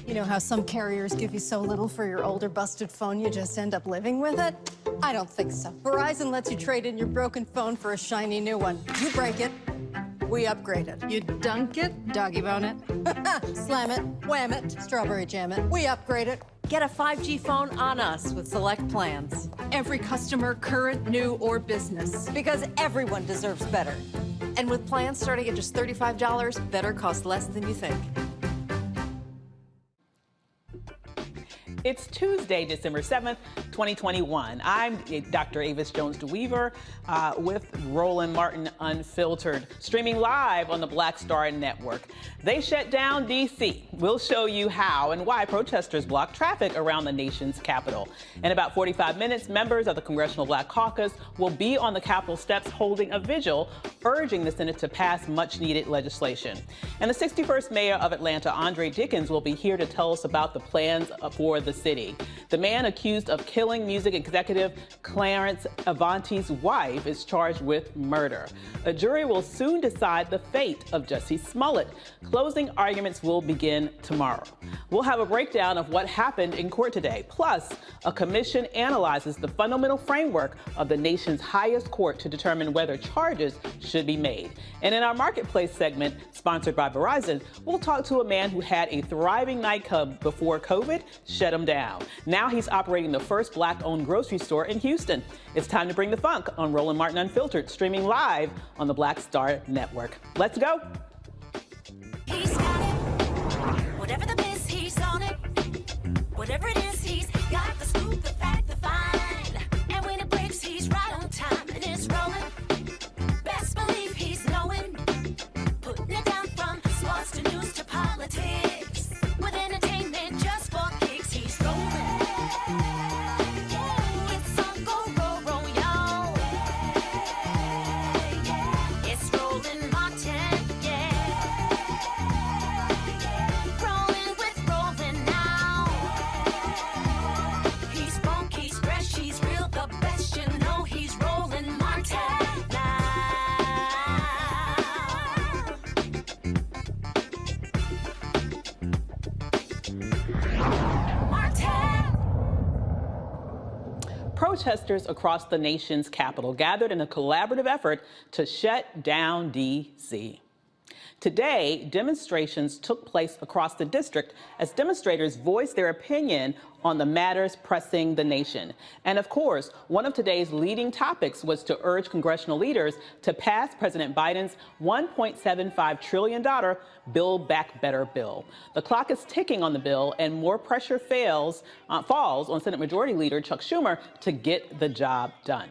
You know how some carriers give you so little for your older busted phone you just end up living with it? I don't think so. Verizon lets you trade in your broken phone for a shiny new one. You break it, we upgrade it. You dunk it, doggy bone it. Slam it, wham it, strawberry jam it. We upgrade it. Get a 5G phone on us with select plans. Every customer, current, new, or business. Because everyone deserves better. And with plans starting at just $35, better costs less than you think. It's Tuesday, December 7th, 2021. I'm Dr. Avis Jones-DeWeaver with Roland Martin Unfiltered, streaming live on the Black Star Network. They shut down D.C. We'll show you how and why protesters block traffic around the nation's capital. In about 45 minutes, members of the Congressional Black Caucus will be on the Capitol steps holding a vigil, urging the Senate to pass much-needed legislation. And the 61st mayor of Atlanta, Dickens, will be here to tell us about the plans for the city. The man accused of killing killing music executive Clarence Avant's wife is charged with murder. A jury will soon decide the fate of Jussie Smollett. Closing arguments will begin tomorrow. We'll have a breakdown of what happened in court today. Plus, a commission analyzes the fundamental framework of the nation's highest court to determine whether charges should be made. And in our Marketplace segment, sponsored by Verizon, we'll talk to a man who had a thriving nightclub before COVID shut him down. Now he's operating the first Black-owned grocery store in Houston. It's time to bring the funk on Roland Martin Unfiltered, streaming live on the Black Star Network. Let's go. He's got it. Whatever the biz, he's on it. Whatever it is, he's got the scoop, the fact, the find. And when it breaks, he's right on time and it's rolling. Best believe he's knowing. Putting it down from sports to news to politics. With entertainment just for kicks, he's rolling. It's on go, roll, y'all. It's Roland Martin, rolling with Roland now. He's funky, he's fresh, he's real, the best, you know he's Roland Martin now. Protesters across the nation's capital gathered in a collaborative effort to shut down D.C. Today, demonstrations took place across the district as demonstrators voiced their opinion on the matters pressing the nation. And of course, one of today's leading topics was to urge congressional leaders to pass President Biden's $1.75 trillion Build Back Better bill. The clock is ticking on the bill, and more pressure falls on Senate Majority Leader Chuck Schumer to get the job done.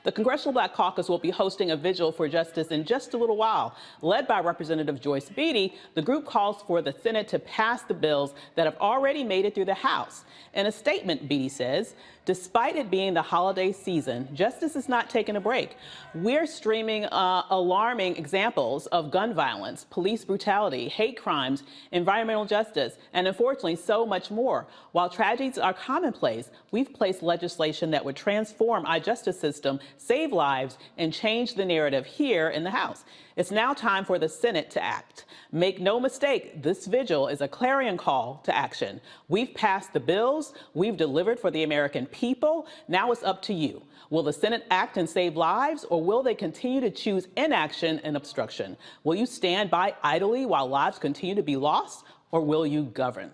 The Congressional Black Caucus will be hosting a vigil for justice in just a little while. Led by Representative Joyce Beatty, the group calls for the Senate to pass the bills that have already made it through the House. In a statement, Beatty says, despite it being the holiday season, justice is not taking a break. We're streaming alarming examples of gun violence, police brutality, hate crimes, environmental justice, and unfortunately, so much more. While tragedies are commonplace, we've placed legislation that would transform our justice system, save lives, and change the narrative here in the House. It's now time for the Senate to act. Make no mistake, this vigil is a clarion call to action. We've passed the bills, we've delivered for the American people. Now it's up to you. Will the Senate act and save lives, or will they continue to choose inaction and obstruction? Will you stand by idly while lives continue to be lost, or will you govern?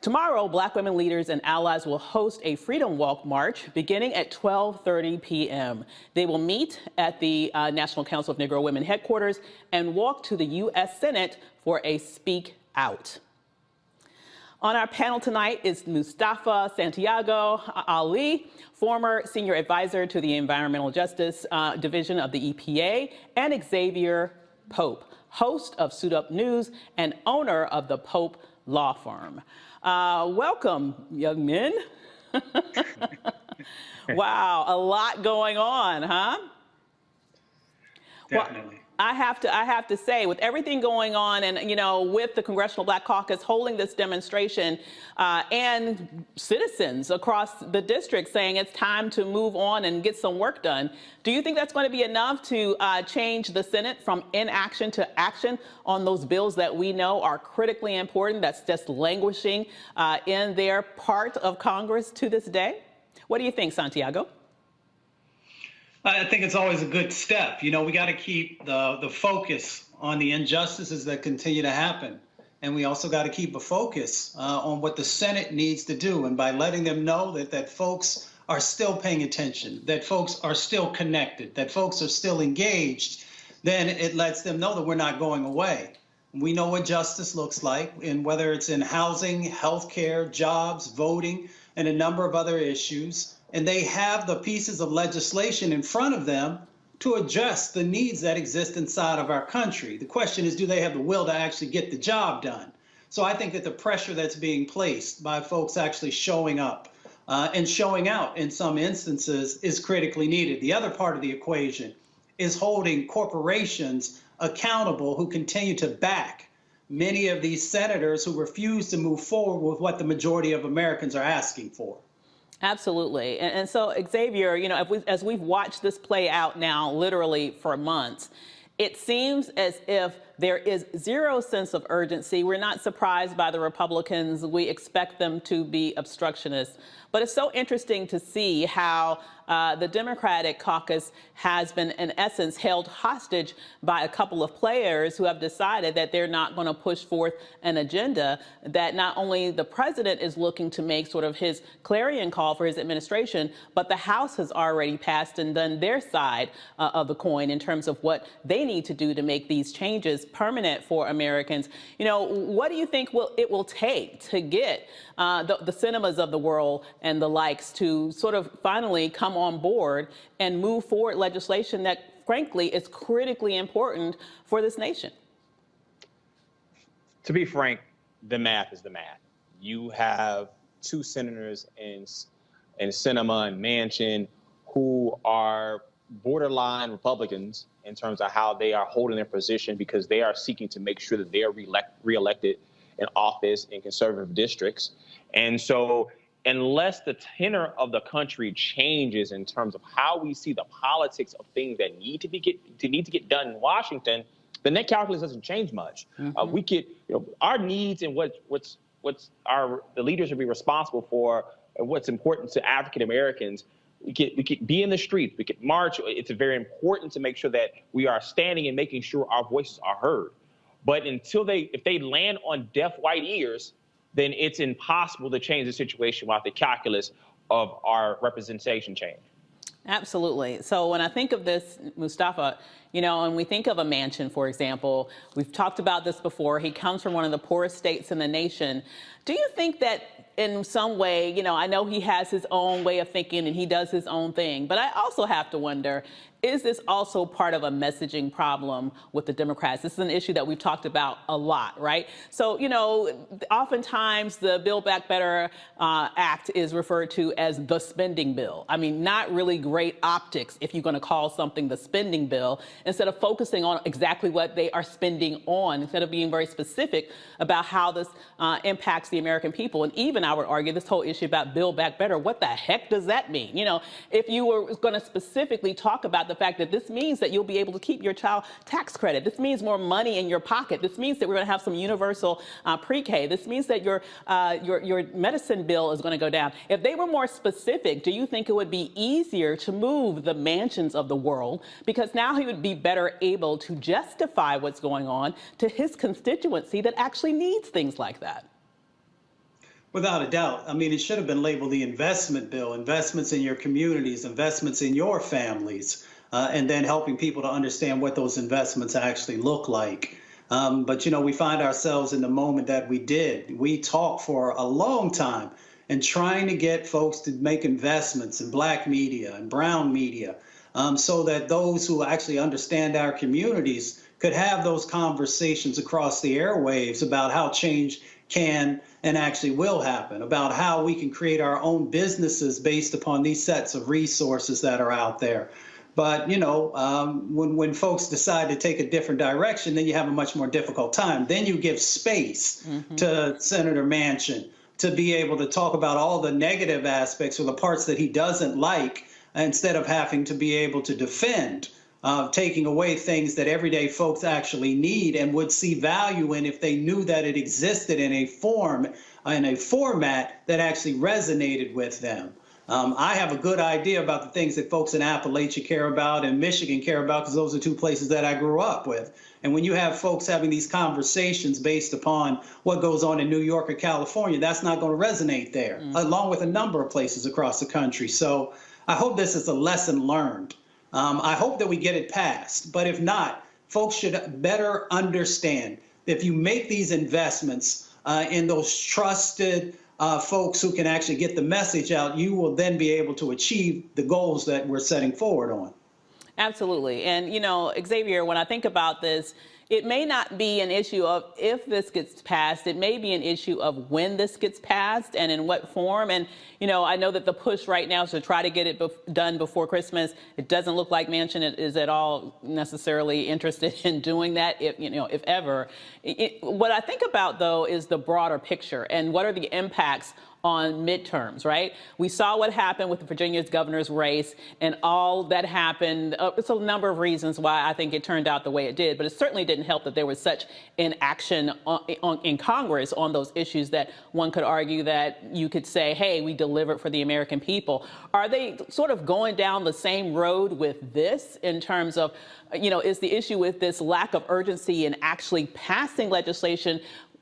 Tomorrow, Black women leaders and allies will host a Freedom Walk march beginning at 12:30 p.m. They will meet at the National Council of Negro Women headquarters and walk to the U.S. Senate for a Speak Out. On our panel tonight is Mustafa Santiago Ali, former senior advisor to the Environmental Justice Division of the EPA, and Xavier Pope, host of Suit Up News and owner of the Pope Law Firm. Welcome, young men. Wow, a lot going on, huh? Definitely. Well, I have to say, with everything going on, and with the Congressional Black Caucus holding this demonstration, and citizens across the district saying it's time to move on and get some work done, do you think that's going to be enough to change the Senate from inaction to action on those bills that we know are critically important, that's just languishing in their part of Congress to this day? What do you think, Santiago? I think it's always a good step. We got to keep the focus on the injustices that continue to happen. And we also got to keep a focus on what the Senate needs to do. And by letting them know that folks are still paying attention, that folks are still connected, that folks are still engaged, then it lets them know that we're not going away. We know what justice looks like, and whether it's in housing, healthcare, jobs, voting, and a number of other issues. And they have the pieces of legislation in front of them to address the needs that exist inside of our country. The question is, do they have the will to actually get the job done? So I think that the pressure that's being placed by folks actually showing up and showing out in some instances is critically needed. The other part of the equation is holding corporations accountable who continue to back many of these senators who refuse to move forward with what the majority of Americans are asking for. Absolutely. And so, Xavier, you know, as we've watched this play out now literally for months, it seems as if there is zero sense of urgency. We're not surprised by the Republicans. We expect them to be obstructionists. But it's so interesting to see how the Democratic caucus has been, in essence, held hostage by a couple of players who have decided that they're not going to push forth an agenda that not only the president is looking to make sort of his clarion call for his administration, but the House has already passed and done their side of the coin in terms of what they need to do to make these changes permanent for Americans. You know, what do you think it will take to get the cinemas of the world and the likes to sort of finally come on board and move forward legislation that, frankly, is critically important for this nation? To be frank, the math is the math. You have two senators in Sinema and Manchin who are borderline Republicans in terms of how they are holding their position, because they are seeking to make sure that they are reelected in office in conservative districts. And so unless the tenor of the country changes in terms of how we see the politics of things that need to get done in Washington, the net calculus doesn't change much. We could, our needs and the leaders will be responsible for, and what's important to African Americans. We could be in the streets, we could march. It's very important to make sure that we are standing and making sure our voices are heard. But if they land on deaf white ears, then it's impossible to change the situation without the calculus of our representation change. Absolutely. So when I think of this, Mustafa, and we think of a Manchin, for example, we've talked about this before. He comes from one of the poorest states in the nation. Do you think that in some way, I know he has his own way of thinking and he does his own thing, but I also have to wonder, is this also part of a messaging problem with the Democrats? This is an issue that we've talked about a lot, right? So, oftentimes the Build Back Better Act is referred to as the spending bill. I mean, not really great optics if you're going to call something the spending bill, instead of focusing on exactly what they are spending on, instead of being very specific about how this impacts the American people. And even, I would argue, this whole issue about Build Back Better, what the heck does that mean? If you were going to specifically talk about the fact that this means that you'll be able to keep your child tax credit. This means more money in your pocket. This means that we're going to have some universal pre-K. This means that your medicine bill is going to go down. If they were more specific, do you think it would be easier to move the Manchins of the world? Because now he would be better able to justify what's going on to his constituency that actually needs things like that. Without a doubt. I mean, it should have been labeled the investment bill, investments in your communities, investments in your families. And then helping people to understand what those investments actually look like. But, we find ourselves in the moment that we did. We talked for a long time and trying to get folks to make investments in Black media and brown media so that those who actually understand our communities could have those conversations across the airwaves about how change can and actually will happen, about how we can create our own businesses based upon these sets of resources that are out there. But, when folks decide to take a different direction, then you have a much more difficult time. Then you give space to Senator Manchin to be able to talk about all the negative aspects or the parts that he doesn't like, instead of having to be able to defend, taking away things that everyday folks actually need and would see value in if they knew that it existed in a format that actually resonated with them. I have a good idea about the things that folks in Appalachia care about and Michigan care about, because those are two places that I grew up with. And when you have folks having these conversations based upon what goes on in New York or California, that's not going to resonate there, along with a number of places across the country. So I hope this is a lesson learned. I hope that we get it passed. But if not, folks should better understand that if you make these investments in those trusted folks who can actually get the message out, you will then be able to achieve the goals that we're setting forward on. Absolutely. And, Xavier, when I think about this, it may not be an issue of if this gets passed. It may be an issue of when this gets passed and in what form. And, you know, I know that the push right now is to try to get it done before Christmas. It doesn't look like Manchin is at all necessarily interested in doing that, if ever. What I think about, though, is the broader picture and what are the impacts on midterms, right? We saw what happened with Virginia's governor's race and all that happened. It's a number of reasons why I think it turned out the way it did, but it certainly didn't help that there was such inaction in Congress on those issues that one could argue that you could say, hey, we delivered for the American people. Are they sort of going down the same road with this in terms of, is the issue with this lack of urgency in actually passing legislation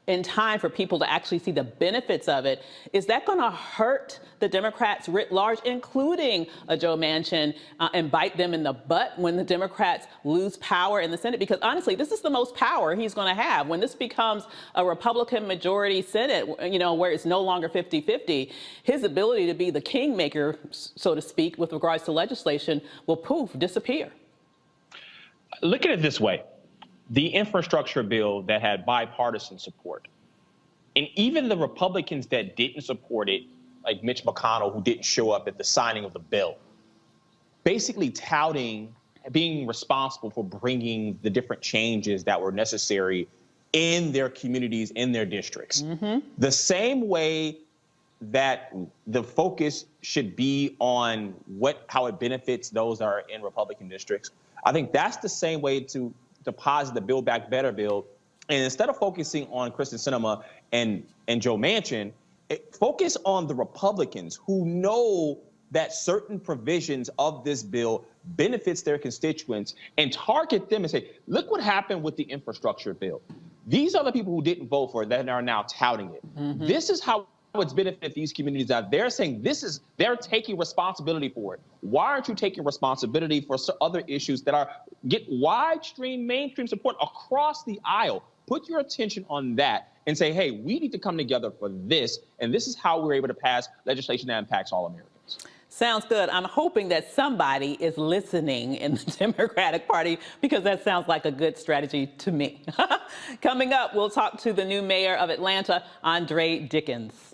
in time for people to actually see the benefits of it? Is that going to hurt the Democrats writ large, including Joe Manchin, and bite them in the butt when the Democrats lose power in the Senate? Because honestly, this is the most power he's going to have. When this becomes a Republican majority Senate, where it's no longer 50-50, his ability to be the kingmaker, so to speak, with regards to legislation will disappear. Look at it this way. The infrastructure bill that had bipartisan support, and even the Republicans that didn't support it, like Mitch McConnell, who didn't show up at the signing of the bill, basically touting being responsible for bringing the different changes that were necessary in their communities, in their districts. Mm-hmm. The same way that the focus should be on how it benefits those that are in Republican districts. I think that's the same way to deposit the Build Back Better bill. And instead of focusing on Kyrsten Sinema and Joe Manchin, focus on the Republicans who know that certain provisions of this bill benefits their constituents, and target them and say, look what happened with the infrastructure bill. These are the people who didn't vote for it that are now touting it. Mm-hmm. This is how it's benefit these communities out. They're saying they're taking responsibility for it. Why aren't you taking responsibility for other issues that get mainstream support across the aisle? Put your attention on that and say, hey, we need to come together for this, and this is how we're able to pass legislation that impacts all Americans. Sounds good. I'm hoping that somebody is listening in the Democratic Party, because that sounds like a good strategy to me. Coming up, we'll talk to the new mayor of Atlanta, Andre Dickens.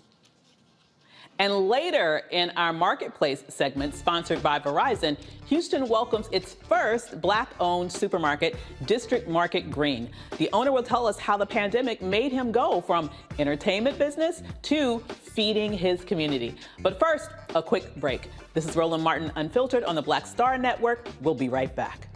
And later in our Marketplace segment, sponsored by Verizon, Houston welcomes its first Black-owned supermarket, District Market Green. The owner will tell us how the pandemic made him go from entertainment business to feeding his community. But first, a quick break. This is Roland Martin Unfiltered on the Black Star Network. We'll be right back.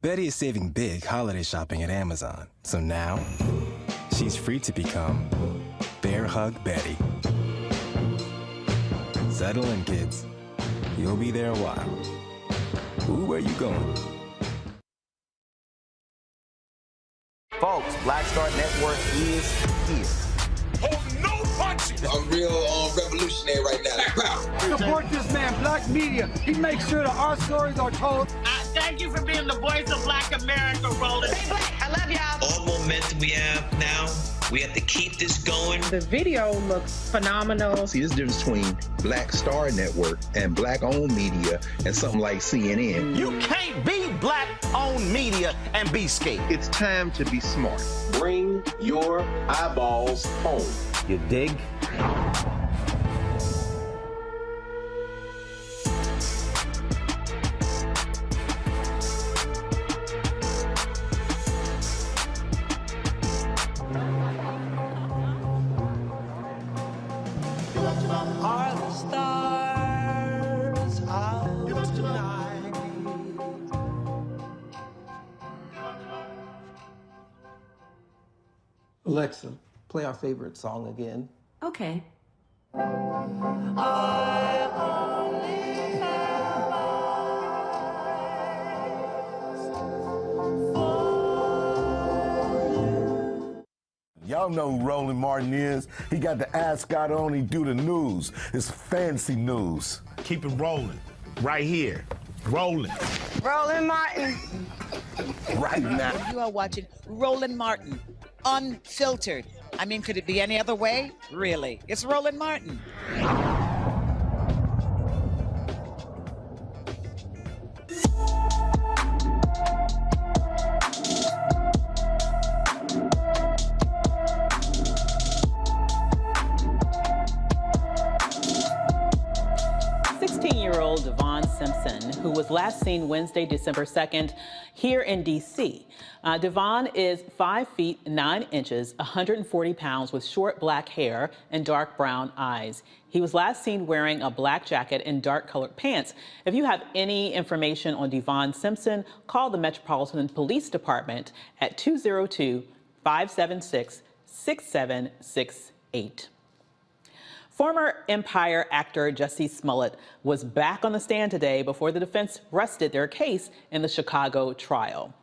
Betty is saving big holiday shopping at Amazon, so now she's free to become Bear Hug Betty. Settle in, kids. You'll be there a while. Ooh, where you going? Folks, Black Star Network is here. Oh, no punches! I'm real revolutionary right now. Support this man, Black Media. He makes sure that our stories are told. Thank you for being the voice of Black America, Roland. Stay black. I love y'all. All momentum we have now, we have to keep this going. The video looks phenomenal. See, there's a difference between Black Star Network and Black-owned media and something like CNN. You can't be Black-owned media and be scared. It's time to be smart. Bring your eyeballs home. You dig? Alexa, play our favorite song again. Okay. Y'all know who Roland Martin is. He got the ascot on, he do the news. It's fancy news. Keep it rolling. Right here. Rolling. Roland Martin. Right now. You are watching Roland Martin, unfiltered. I mean, could it be any other way? Really? It's Roland Martin. 16-year-old Devon Simpson, who was last seen Wednesday, December 2nd, here in D.C. Devon is 5 feet 9 inches, 140 pounds, with short black hair and dark brown eyes. He was last seen wearing a black jacket and dark-colored pants. If you have any information on Devon Simpson, call the Metropolitan Police Department at 202-576-6768. Former Empire actor Jussie Smollett was back on the stand today before the defense rested their case in the Chicago trial.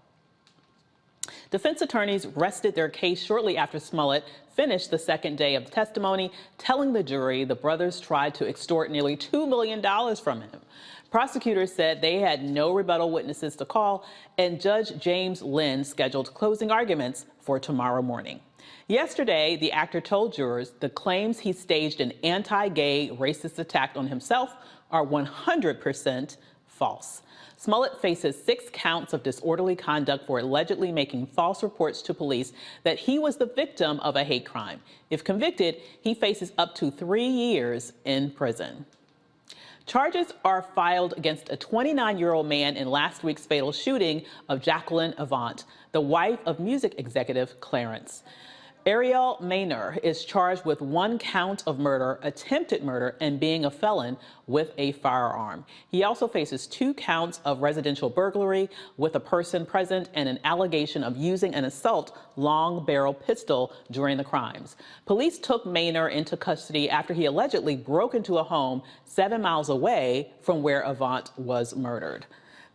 Defense attorneys rested their case shortly after Smollett finished the second day of testimony, telling the jury the brothers tried to extort nearly $2 million from him. Prosecutors said they had no rebuttal witnesses to call, and Judge James Lynn scheduled closing arguments for tomorrow morning. Yesterday, the actor told jurors the claims he staged an anti-gay racist attack on himself are 100% false. Smollett faces 6 counts of disorderly conduct for allegedly making false reports to police that he was the victim of a hate crime. If convicted, he faces up to 3 years in prison. Charges are filed against a 29-year-old man in last week's fatal shooting of Jacqueline Avant, the wife of music executive Clarence. Ariel Maynor is charged with 1 count of murder, attempted murder, and being a felon with a firearm. He also faces 2 counts of residential burglary with a person present and an allegation of using an assault long-barrel pistol during the crimes. Police took Maynor into custody after he allegedly broke into a home 7 miles away from where Avant was murdered.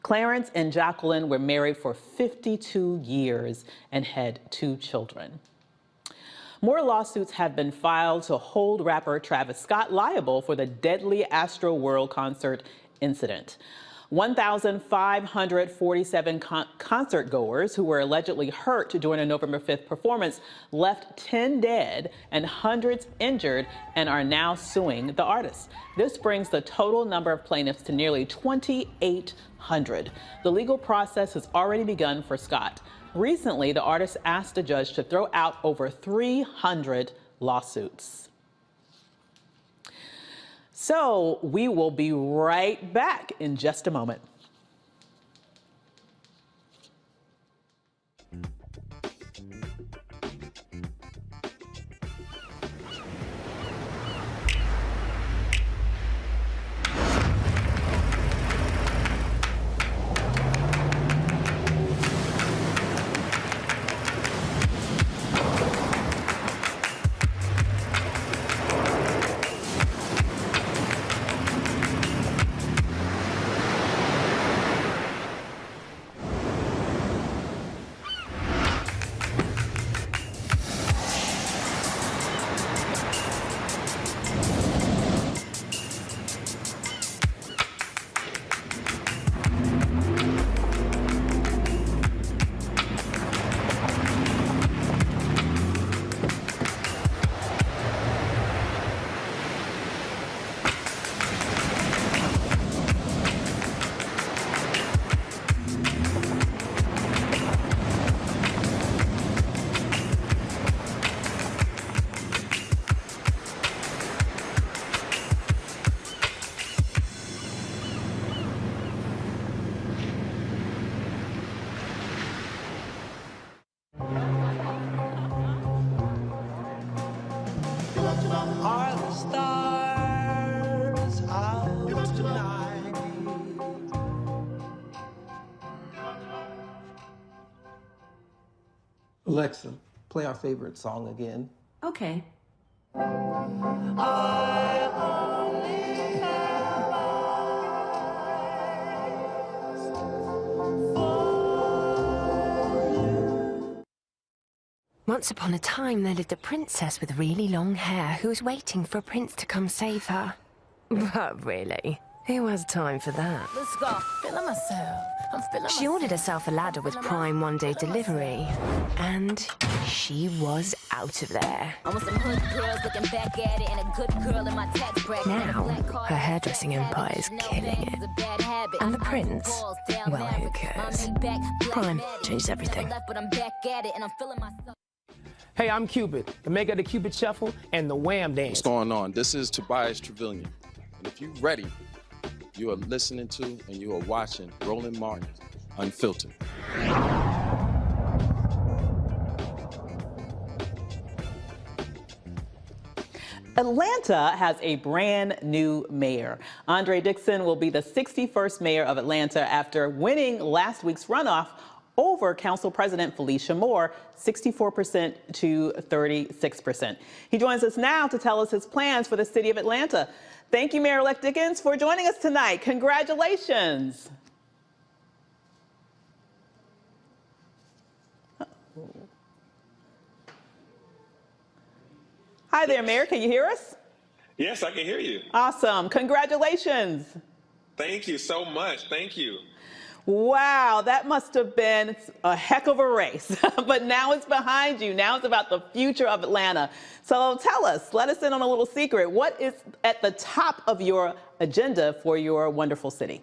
Clarence and Jacqueline were married for 52 years and had 2 children. More lawsuits have been filed to hold rapper Travis Scott liable for the deadly Astroworld concert incident. 1,547 concert goers who were allegedly hurt during a November 5th performance left 10 dead and hundreds injured and are now suing the artists. This brings the total number of plaintiffs to nearly 2,800. The legal process has already begun for Scott. Recently, the artist asked a judge to throw out over 300 lawsuits. So we will be right back in just a moment. Alexa, play our favorite song again. Okay. Once upon a time, there lived a princess with really long hair who was waiting for a prince to come save her. But really, who has time for that? Let's go. Feeling myself. I'm feeling She ordered herself a ladder with Prime one-day delivery, and she was out of there. Almost some hood girls looking back at it, and a good girl in my tax bracket. Now, her hairdressing empire is killing it. And the prince? Well, who cares? Prime changed everything. But I'm back at it, and I'm feeling myself. Hey, I'm Cupid, the maker of the Cupid Shuffle and the Wham Dance. What's going on? This is Tobias Trevelyan. And if you're ready, you are listening to and you are watching Roland Martin Unfiltered. Atlanta has a brand new mayor. Andre Dixon will be the 61st mayor of Atlanta after winning last week's runoff over Council President Felicia Moore, 64% to 36%. He joins us now to tell us his plans for the city of Atlanta. Thank you, Mayor-elect Dickens, for joining us tonight. Congratulations. Hi there, Mayor. Can you hear us? Yes, I can hear you. Awesome. Congratulations. Thank you so much. Thank you. Wow, that must have been a heck of a race. But now it's behind you. Now it's about the future of Atlanta. So tell us, let us in on a little secret. What is at the top of your agenda for your wonderful city?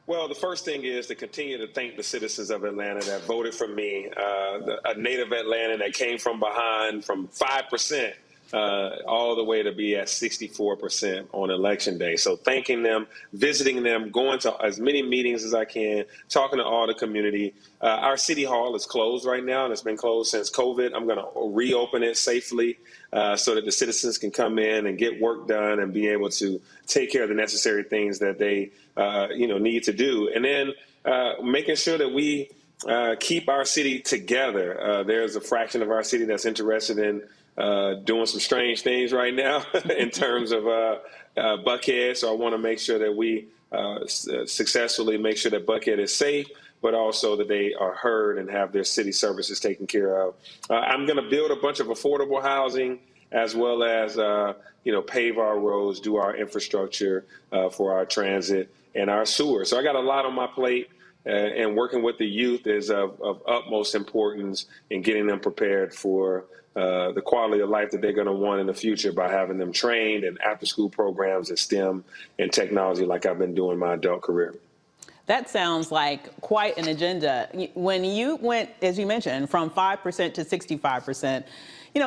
Well, the first thing is to continue to thank the citizens of Atlanta that voted for me, a native Atlanta that came from behind from 5% all the way to be at 64% on election day. So thanking them, visiting them, going to as many meetings as I can, talking to all the community. Our city hall is closed right now, and it's been closed since COVID. I'm going to reopen it safely so that the citizens can come in and get work done and be able to take care of the necessary things that they need to do. And then making sure that we keep our city together. There's a fraction of our city that's interested in doing some strange things right now in terms of Buckhead. So I want to make sure that we successfully make sure that Buckhead is safe, but also that they are heard and have their city services taken care of. I'm going to build a bunch of affordable housing as well as, pave our roads, do our infrastructure for our transit and our sewer. So I got a lot on my plate. And working with the youth is of utmost importance in getting them prepared for the quality of life that they're going to want in the future by having them trained in after-school programs in STEM and technology like I've been doing my adult career. That sounds like quite an agenda. When you went, as you mentioned, from 5% to 65%,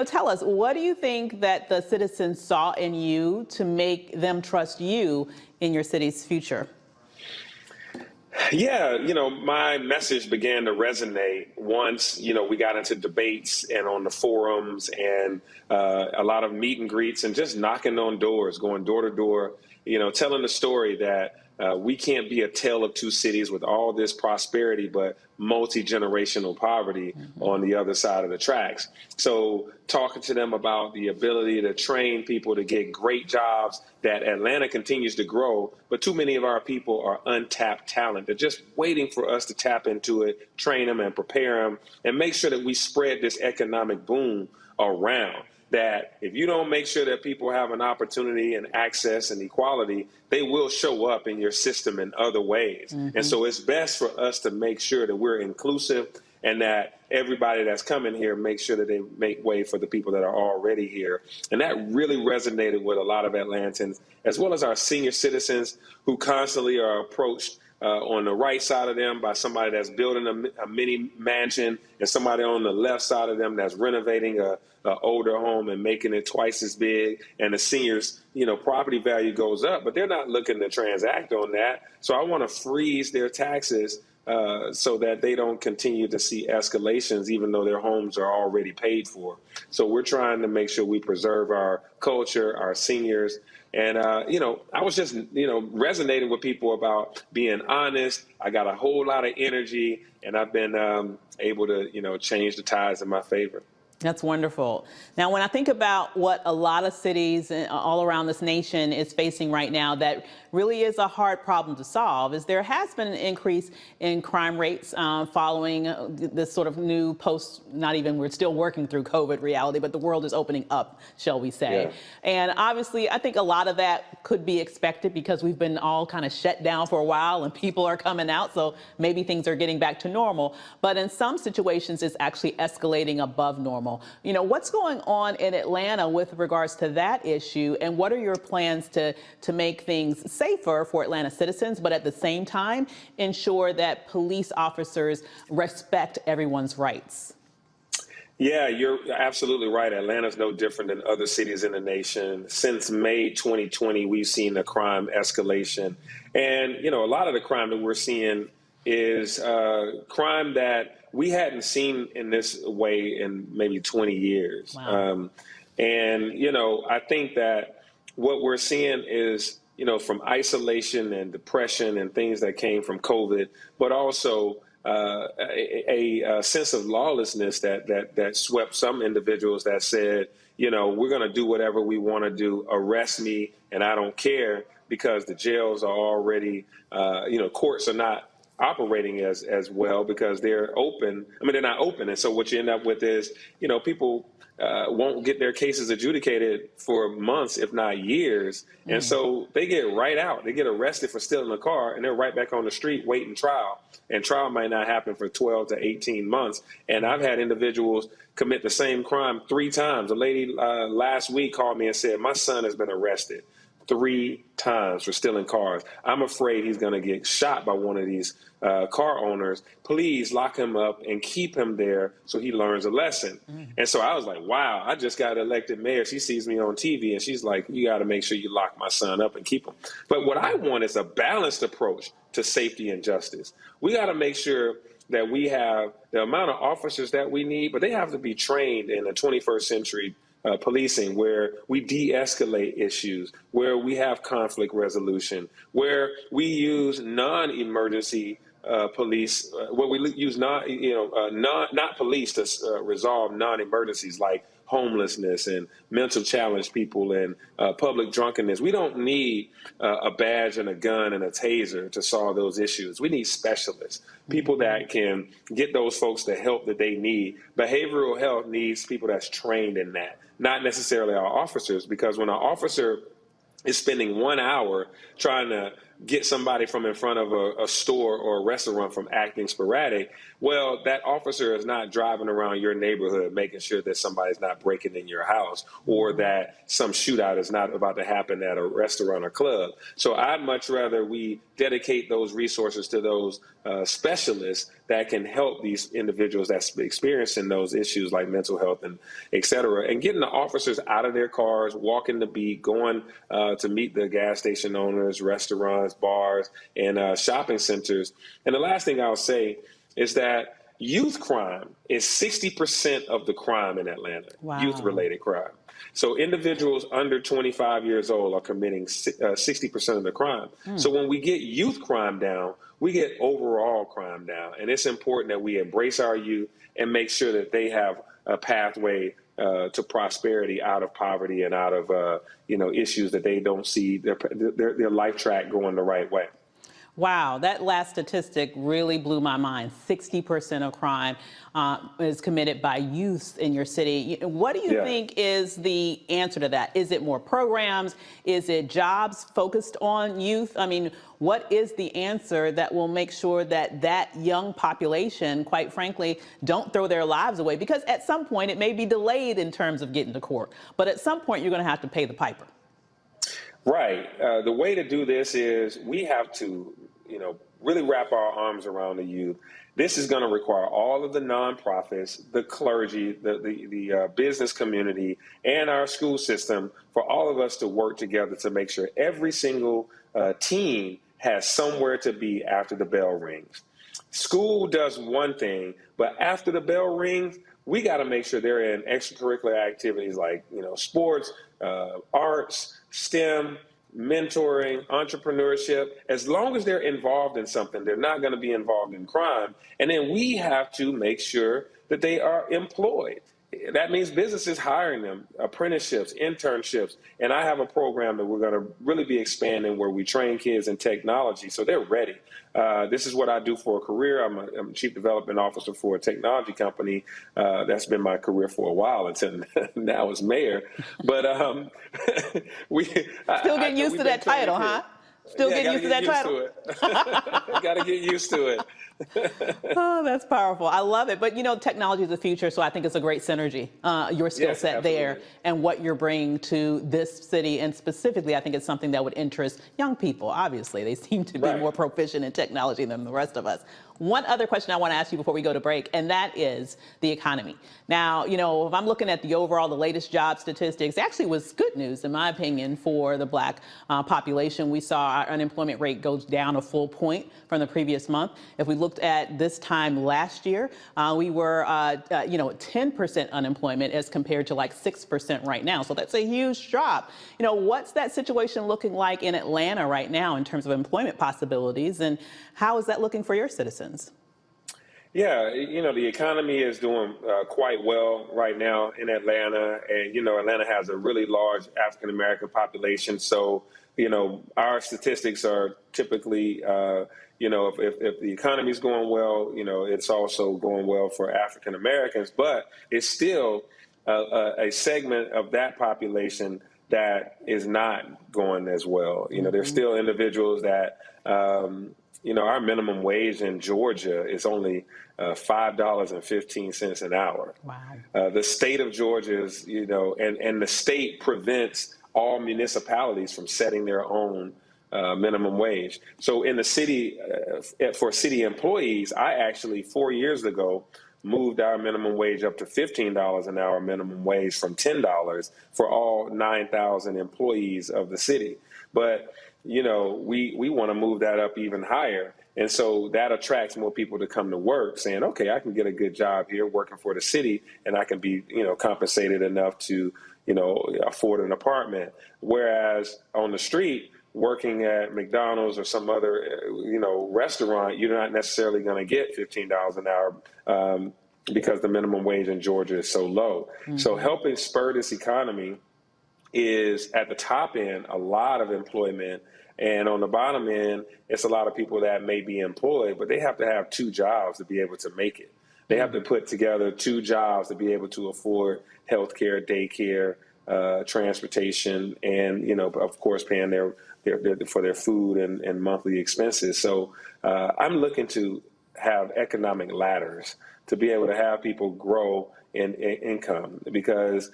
tell us, what do you think that the citizens saw in you to make them trust you in your city's future? Yeah, my message began to resonate once, we got into debates and on the forums and a lot of meet and greets and just knocking on doors, going door to door, telling the story that we can't be a tale of two cities with all this prosperity, but multi-generational poverty on the other side of the tracks. So talking to them about the ability to train people to get great jobs, that Atlanta continues to grow, but too many of our people are untapped talent. They're just waiting for us to tap into it, train them and prepare them, and make sure that we spread this economic boom around. That if you don't make sure that people have an opportunity and access and equality, they will show up in your system in other ways. And so it's best for us to make sure that we're inclusive and that everybody that's coming here makes sure that they make way for the people that are already here. And that really resonated with a lot of Atlantans, as well as our senior citizens who constantly are approached on the right side of them by somebody that's building a mini mansion and somebody on the left side of them that's renovating a older home and making it twice as big, and the seniors, property value goes up, but they're not looking to transact on that. So I want to freeze their taxes so that they don't continue to see escalations, even though their homes are already paid for. So we're trying to make sure we preserve our culture, our seniors. And, I was just, resonating with people about being honest. I got a whole lot of energy, and I've been able to, change the tides in my favor. That's wonderful. Now, when I think about what a lot of cities all around this nation is facing right now, that really is a hard problem to solve, is there has been an increase in crime rates following this sort of new we're still working through COVID reality, but the world is opening up, shall we say. Yeah. And obviously, I think a lot of that could be expected because we've been all kind of shut down for a while and people are coming out, so maybe things are getting back to normal. But in some situations, it's actually escalating above normal. What's going on in Atlanta with regards to that issue, and what are your plans to make things safer for Atlanta citizens, but at the same time ensure that police officers respect everyone's rights? Yeah, you're absolutely right. Atlanta's no different than other cities in the nation. Since May 2020, we've seen the crime escalation. And, a lot of the crime that we're seeing is crime that we hadn't seen in this way in maybe 20 years. Wow. I think that what we're seeing is, from isolation and depression and things that came from COVID, but also a sense of lawlessness that swept some individuals that said, we're going to do whatever we want to do, arrest me, and I don't care, because the jails are already, courts are not operating as well because they're open. They're not open. And so what you end up with is, people won't get their cases adjudicated for months, if not years. Mm. And so they get right out. They get arrested for stealing a car, and they're right back on the street waiting trial. And trial might not happen for 12 to 18 months. And I've had individuals commit the same crime 3 times. A lady last week called me and said, my son has been arrested 3 times for stealing cars. I'm afraid he's going to get shot by one of these car owners. Please lock him up and keep him there so he learns a lesson. And so I was like, wow, I just got elected mayor. She sees me on TV and she's like, you got to make sure you lock my son up and keep him. But what I want is a balanced approach to safety and justice. We got to make sure that we have the amount of officers that we need, but they have to be trained in the 21st century policing, where we de-escalate issues, where we have conflict resolution, where we use non-emergency police, where we use not police to resolve non-emergencies like homelessness and mental challenged people and public drunkenness. We don't need a badge and a gun and a taser to solve those issues. We need specialists, people that can get those folks the help that they need. Behavioral health needs people that's trained in that, not necessarily our officers, because when an officer is spending 1 hour trying to get somebody from in front of a store or a restaurant from acting sporadic, well, that officer is not driving around your neighborhood making sure that somebody's not breaking in your house or that some shootout is not about to happen at a restaurant or club. So I'd much rather we dedicate those resources to those specialists that can help these individuals that's experiencing those issues like mental health and et cetera, and getting the officers out of their cars, walking the beat, going to meet the gas station owners, restaurants, bars, and shopping centers. And the last thing I'll say is that youth crime is 60% of the crime in Atlanta. Wow. Youth-related crime. So individuals under 25 years old are committing 60% of the crime. So when we get youth crime down, we get overall crime down. And it's important that we embrace our youth and make sure that they have a pathway to prosperity out of poverty and out of issues that they don't see their life track going the right way. Wow, that last statistic really blew my mind. 60% of crime is committed by youth in your city. What do you think is the answer to that? Is it more programs? Is it jobs focused on youth? I mean, what is the answer that will make sure that that young population, quite frankly, don't throw their lives away? Because at some point it may be delayed in terms of getting to court, but at some point you're going to have to pay the piper. Right. The way to do this is we have to, really wrap our arms around the youth. This is going to require all of the nonprofits, the clergy, the business community, and our school system for all of us to work together to make sure every single teen has somewhere to be after the bell rings. School does one thing, but after the bell rings, we got to make sure they're in extracurricular activities like, sports, arts, STEM, mentoring, entrepreneurship. As long as they're involved in something, they're not going to be involved in crime. And then we have to make sure that they are employed. That means businesses hiring them, apprenticeships, internships. And I have a program that we're going to really be expanding where we train kids in technology so they're ready. This is what I do for a career. I'm a chief development officer for a technology company. That's been my career for a while until now as mayor. But we still getting used to that title, huh? Still getting used to that title. Got to get used to it. Oh, that's powerful. I love it. But, technology is the future, so I think it's a great synergy, your skill set there and what you're bringing to this city. And specifically, I think it's something that would interest young people. Obviously, they seem to be more proficient in technology than the rest of us. One other question I want to ask you before we go to break, and that is the economy. Now, if I'm looking at the latest job statistics, it actually was good news, in my opinion, for the Black population. We saw our unemployment rate goes down a full point from the previous month. If we looked at this time last year, we were, 10% unemployment as compared to like 6% right now. So that's a huge drop. What's that situation looking like in Atlanta right now in terms of employment possibilities, and how is that looking for your citizens? Yeah, the economy is doing quite well right now in Atlanta. And, Atlanta has a really large African-American population. So, our statistics are typically, if the economy is going well, it's also going well for African-Americans. But it's still a segment of that population that is not going as well. There's still individuals that, our minimum wage in Georgia is only $5.15 an hour. Wow. The state of Georgia is, and the state prevents all municipalities from setting their own minimum wage. So in the city, for city employees, I actually 4 years ago moved our minimum wage up to $15 an hour minimum wage from $10 for all 9,000 employees of the city. But we want to move that up even higher. And so that attracts more people to come to work saying, okay, I can get a good job here working for the city and I can be, compensated enough to, afford an apartment. Whereas on the street, working at McDonald's or some other, restaurant, you're not necessarily going to get $15 an hour because the minimum wage in Georgia is so low. So helping spur this economy is at the top end, a lot of employment. And on the bottom end, it's a lot of people that may be employed, but they have to have 2 jobs to be able to make it. They have to put together 2 jobs to be able to afford healthcare, daycare, transportation, and, of course, paying for their food and monthly expenses. So I'm looking to have economic ladders to be able to have people grow in income, because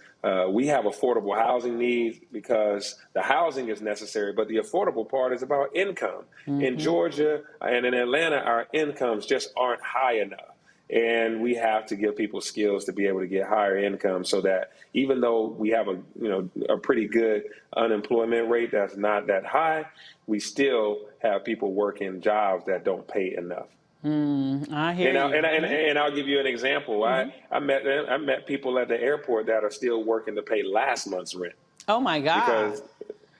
we have affordable housing needs, because the housing is necessary, but the affordable part is about income. In Georgia and in Atlanta, our incomes just aren't high enough. And we have to give people skills to be able to get higher income, so that even though we have a pretty good unemployment rate that's not that high, we still have people working jobs that don't pay enough. I hear you. And I'll give you an example. I met people at the airport that are still working to pay last month's rent. Oh my God.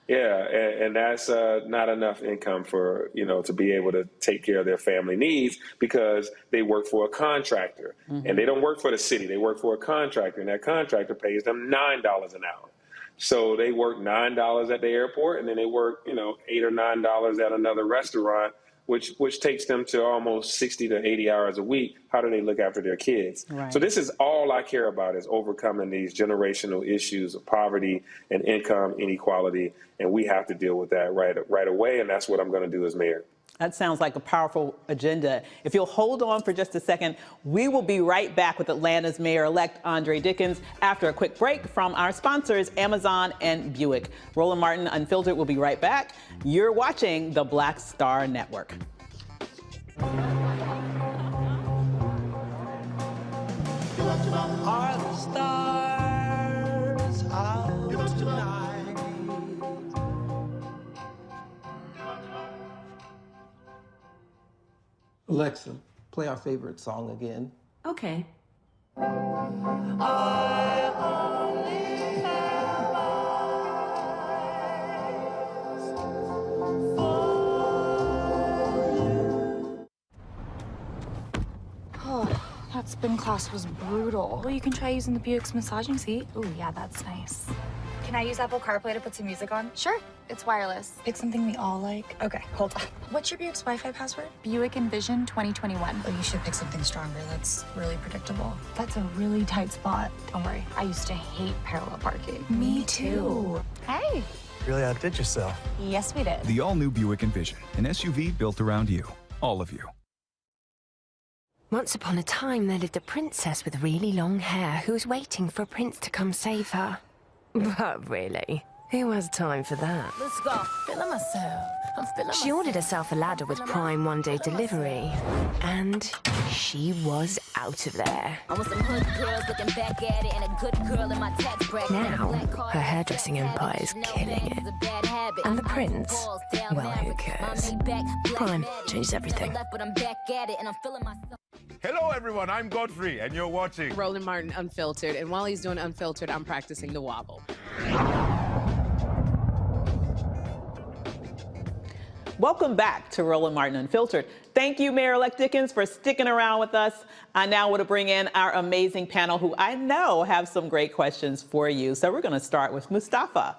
And that's not enough income for, to be able to take care of their family needs, because they work for a contractor and they don't work for the city. They work for a contractor, and that contractor pays them $9 an hour. So they work $9 at the airport, and then they work, $8 or $9 at another restaurant, which takes them to almost 60 to 80 hours a week. How do they look after their kids? Right. So this is all I care about, is overcoming these generational issues of poverty and income inequality. And we have to deal with that right away. And that's what I'm going to do as mayor. That sounds like a powerful agenda. If you'll hold on for just a second, we will be right back with Atlanta's mayor-elect Andre Dickens after a quick break from our sponsors, Amazon and Buick. Roland Martin Unfiltered will be right back. You're watching the Black Star Network. Are the stars out tonight? Alexa, play our favorite song again. Okay. Oh, that spin class was brutal. Well, you can try using the Buick's massaging seat. Ooh, yeah, that's nice. Can I use Apple CarPlay to put some music on? Sure. It's wireless. It's something we all like. Okay, hold on. What's your Buick's Wi-Fi password? Buick Envision 2021. Oh, you should pick something stronger. That's really predictable. That's a really tight spot. Don't worry. I used to hate parallel parking. Me too. Hey. Really outdid yourself. Yes, we did. The all-new Buick Envision, an SUV built around you, all of you. Once upon a time, there lived a princess with really long hair who was waiting for a prince to come save her. But really, who has time for that? Let's go. Feeling myself. I'm feeling She ordered herself a ladder with Prime one-day delivery, and she was out of there. I want some hood girls looking back at it and a good girl in my tax bracket. Now, her hairdressing empire is killing it. And the prince, well, who cares? Prime changes everything. But I'm back at it and I'm feeling myself. Hello, everyone. I'm Godfrey, and you're watching Roland Martin Unfiltered. And while he's doing Unfiltered, I'm practicing the wobble. Welcome back to Roland Martin Unfiltered. Thank you, Mayor-elect Dickens, for sticking around with us. I now want to bring in our amazing panel, who I know have some great questions for you. So we're going to start with Mustafa.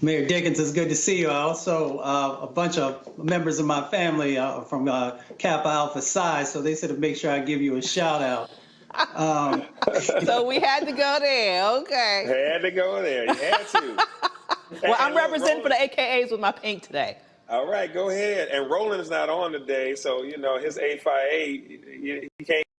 Mayor Dickens, it's good to see you. I also, a bunch of members of my family from Kappa Alpha Psi, so they said to make sure I give you a shout out. So we had to go there, okay. Had to go there, you had to. Well, I'm representing for the AKAs with my pink today. All right, go ahead. And Roland's not on today, so, you know, his 858,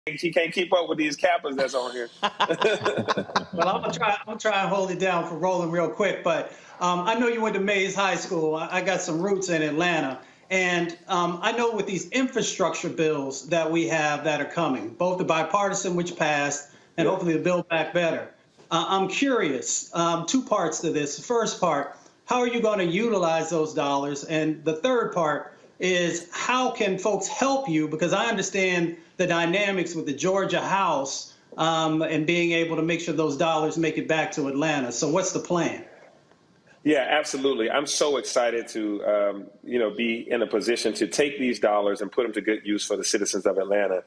he can't keep up with these Kappas that's on here. Well, I'm gonna try and hold it down for Roland real quick, but I know you went to Mays High School. I got some roots in Atlanta. And I know with these infrastructure bills that we have that are coming, both the bipartisan, which passed, and hopefully the Build Back Better. I'm curious, two parts to this. The first part, how are you going to utilize those dollars? And the third part is, how can folks help you? Because I understand the dynamics with the Georgia House and being able to make sure those dollars make it back to Atlanta. So what's the plan? Yeah, absolutely. I'm so excited to, be in a position to take these dollars and put them to good use for the citizens of Atlanta.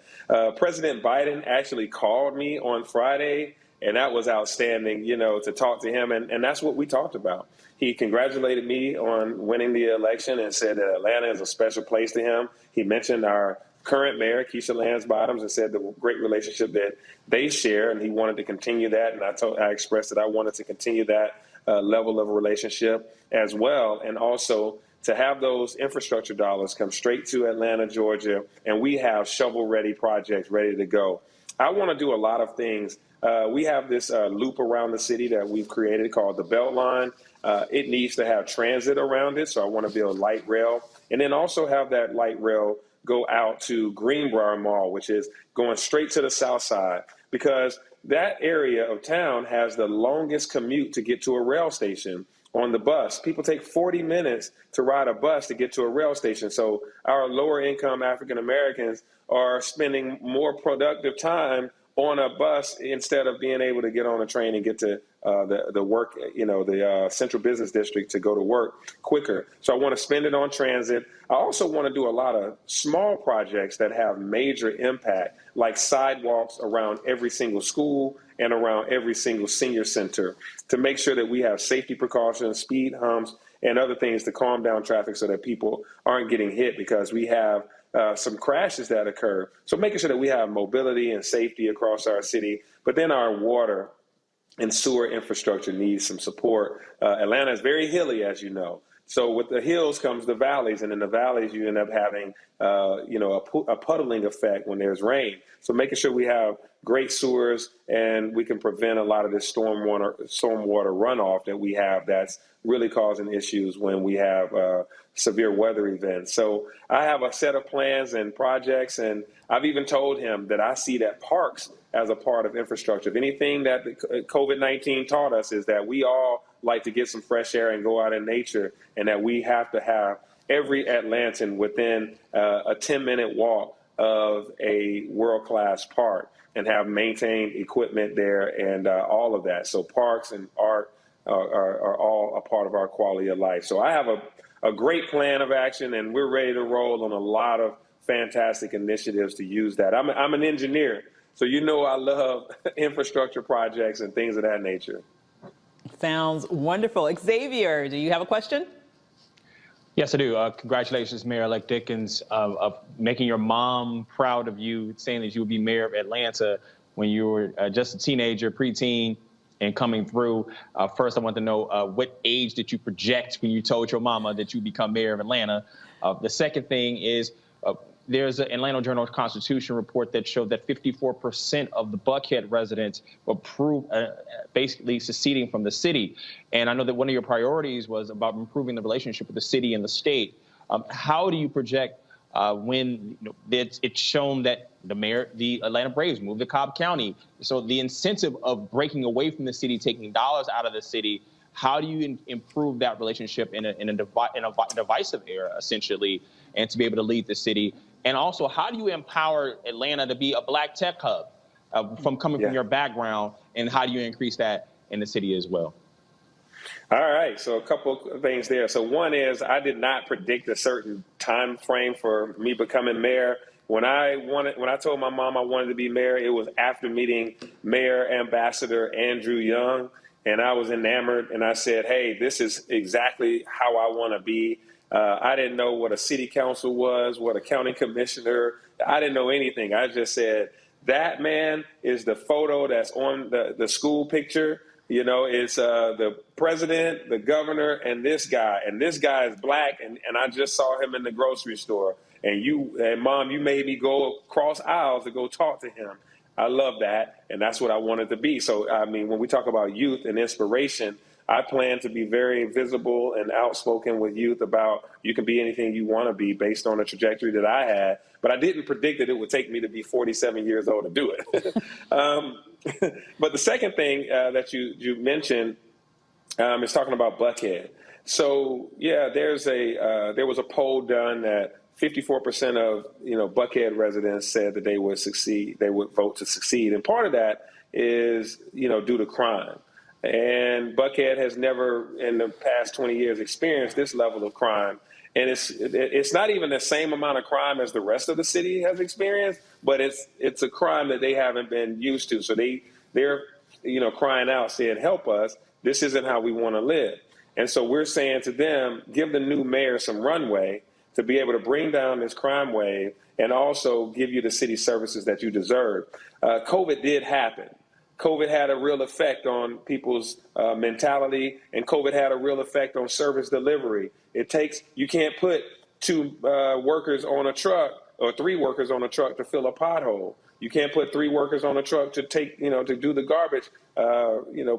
President Biden actually called me on Friday, and that was outstanding, to talk to him. And that's what we talked about. He congratulated me on winning the election and said that Atlanta is a special place to him. He mentioned our current mayor, Keisha Lance Bottoms, and said the great relationship that they share, and he wanted to continue that. And I expressed that I wanted to continue that level of relationship as well, and also to have those infrastructure dollars come straight to Atlanta, Georgia, and we have shovel-ready projects ready to go. I want to do a lot of things. We have this loop around the city that we've created called the Beltline. It needs to have transit around it, so I want to build light rail, and then also have that light rail go out to Greenbrier Mall, which is going straight to the south side, because that area of town has the longest commute to get to a rail station on the bus. People take 40 minutes to ride a bus to get to a rail station. So our lower income African Americans are spending more productive time on a bus instead of being able to get on a train and get to the work, the central business district to go to work quicker. So I want to spend it on transit. I also want to do a lot of small projects that have major impact, like sidewalks around every single school and around every single senior center, to make sure that we have safety precautions, speed humps, and other things to calm down traffic so that people aren't getting hit, because we have some crashes that occur. So making sure that we have mobility and safety across our city, but then our water and sewer infrastructure needs some support. Atlanta is very hilly, as you know. So with the hills comes the valleys, and in the valleys you end up having, a puddling effect when there's rain. So making sure we have great sewers and we can prevent a lot of this stormwater runoff that we have that's really causing issues when we have severe weather events. So I have a set of plans and projects, and I've even told him that I see that parks as a part of infrastructure. If anything that COVID-19 taught us is that we all like to get some fresh air and go out in nature, and that we have to have every Atlantan within a 10-minute walk of a world-class park and have maintained equipment there and all of that. So parks and art are all a part of our quality of life. So I have a great plan of action, and we're ready to roll on a lot of fantastic initiatives to use that. I'm an engineer, so you know I love infrastructure projects and things of that nature. Sounds wonderful. Xavier, do you have a question? Yes, I do. Congratulations, Mayor-elect Dickens, of making your mom proud of you, saying that you would be mayor of Atlanta when you were just a teenager, preteen, and coming through. First, I want to know what age did you project when you told your mama that you'd become mayor of Atlanta? The second thing is there's an Atlanta Journal-Constitution report that showed that 54% of the Buckhead residents approved basically seceding from the city. And I know that one of your priorities was about improving the relationship with the city and the state. How do you project when it's shown that the Atlanta Braves moved to Cobb County? So the incentive of breaking away from the city, taking dollars out of the city, how do you improve that relationship in a divisive era, essentially, and to be able to lead the city? And also, how do you empower Atlanta to be a black tech hub from your background, and how do you increase that in the city as well? All right, so a couple of things there. So one is I did not predict a certain time frame for me becoming mayor. When I told my mom I wanted to be mayor, it was after meeting Mayor Ambassador Andrew Young, and I was enamored, and I said, hey, this is exactly how I want to be. I didn't know what a city council was, what a county commissioner. I didn't know anything. I just said, that man is the photo that's on the school picture. You know, it's the president, the governor, and this guy. And this guy is black, and I just saw him in the grocery store. And Mom, you made me go across aisles to go talk to him. I love that, and that's what I wanted to be. So, I mean, when we talk about youth and inspiration, I plan to be very visible and outspoken with youth about you can be anything you want to be based on the trajectory that I had. But I didn't predict that it would take me to be 47 years old to do it. But the second thing that you mentioned is talking about Buckhead. So, yeah, there was a poll done that 54% of Buckhead residents said that they would vote to succeed. And part of that is due to crime. And Buckhead has never in the past 20 years experienced this level of crime. And it's not even the same amount of crime as the rest of the city has experienced, but it's a crime that they haven't been used to. So they're crying out, saying, help us. This isn't how we want to live. And so we're saying to them, give the new mayor some runway to be able to bring down this crime wave and also give you the city services that you deserve. COVID did happen. COVID had a real effect on people's mentality, and COVID had a real effect on service delivery. You can't put 2 workers on a truck or 3 workers on a truck to fill a pothole. You can't put 3 workers on a truck to to do the garbage,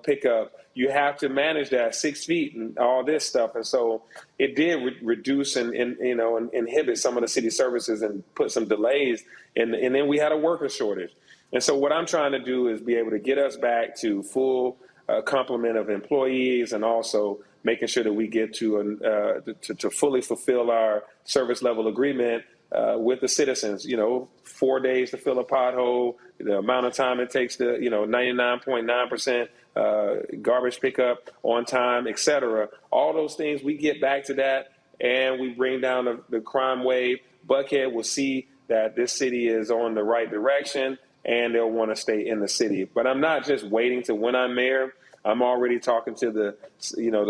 pickup. You have to manage that 6 feet and all this stuff. And so it did reduce and inhibit some of the city services and put some delays. And then we had a worker shortage. And so what I'm trying to do is be able to get us back to full complement of employees and also making sure that we get to fully fulfill our service level agreement with the citizens. 4 days to fill a pothole, the amount of time it takes to 99.9% garbage pickup on time, et cetera. All those things, we get back to that and we bring down the crime wave. Buckhead will see that this city is on the right direction and they'll want to stay in the city. But I'm not just waiting to when I'm mayor. I'm already talking to the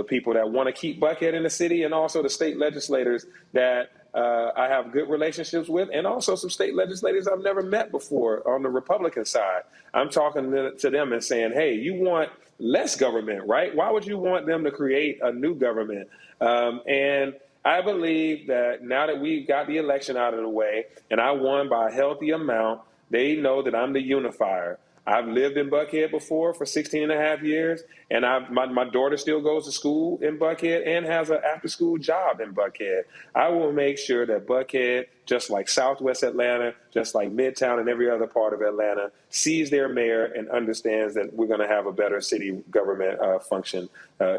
people that want to keep Buckhead in the city and also the state legislators that I have good relationships with, and also some state legislators I've never met before on the Republican side. I'm talking to them and saying, hey, you want less government, right? Why would you want them to create a new government? And I believe that now that we got the election out of the way and I won by a healthy amount, they know that I'm the unifier. I've lived in Buckhead before for 16 and a half years, and my daughter still goes to school in Buckhead and has an after-school job in Buckhead. I will make sure that Buckhead, just like Southwest Atlanta, just like Midtown and every other part of Atlanta, sees their mayor and understands that we're going to have a better city government function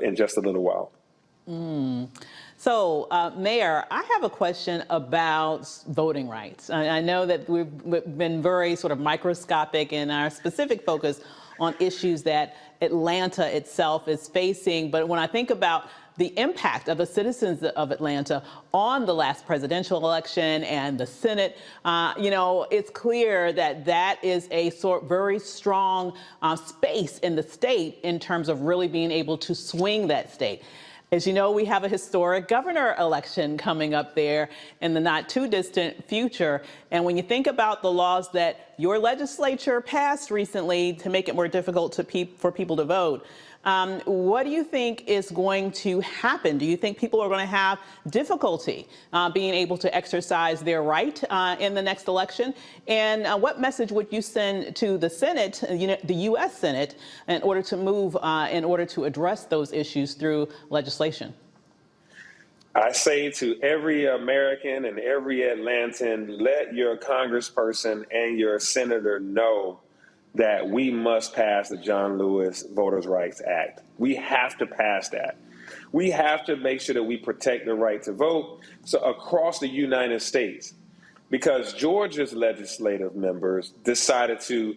in just a little while. So, Mayor, I have a question about voting rights. I know that we've been very sort of microscopic in our specific focus on issues that Atlanta itself is facing. But when I think about the impact of the citizens of Atlanta on the last presidential election and the Senate, you know, it's clear that that is a very strong space in the state in terms of really being able to swing that state. As you know, we have a historic governor election coming up there in the not too distant future. And when you think about the laws that your legislature passed recently to make it more difficult for people to vote, what do you think is going to happen? Do you think people are going to have difficulty being able to exercise their right in the next election? And what message would you send to the Senate, the U.S. Senate, in order to move, in order to address those issues through legislation? I say to every American and every Atlantan, let your congressperson and your senator know that we must pass the John Lewis Voters' Rights Act. We have to pass that. We have to make sure that we protect the right to vote across the United States, because Georgia's legislative members decided to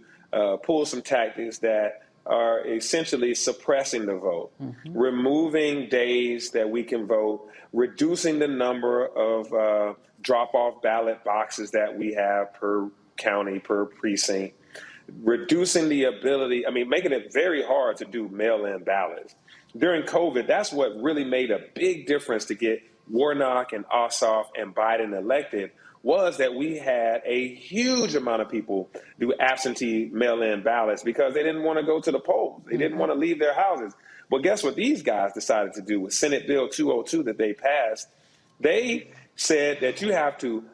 pull some tactics that are essentially suppressing the vote, removing days that we can vote, reducing the number of drop-off ballot boxes that we have per county, per precinct, reducing the ability, making it very hard to do mail-in ballots. During COVID, that's what really made a big difference to get Warnock and Ossoff and Biden elected, was that we had a huge amount of people do absentee mail-in ballots because they didn't want to go to the polls. They didn't want to leave their houses. Well, guess what these guys decided to do with Senate Bill 202 that they passed? They said that you have to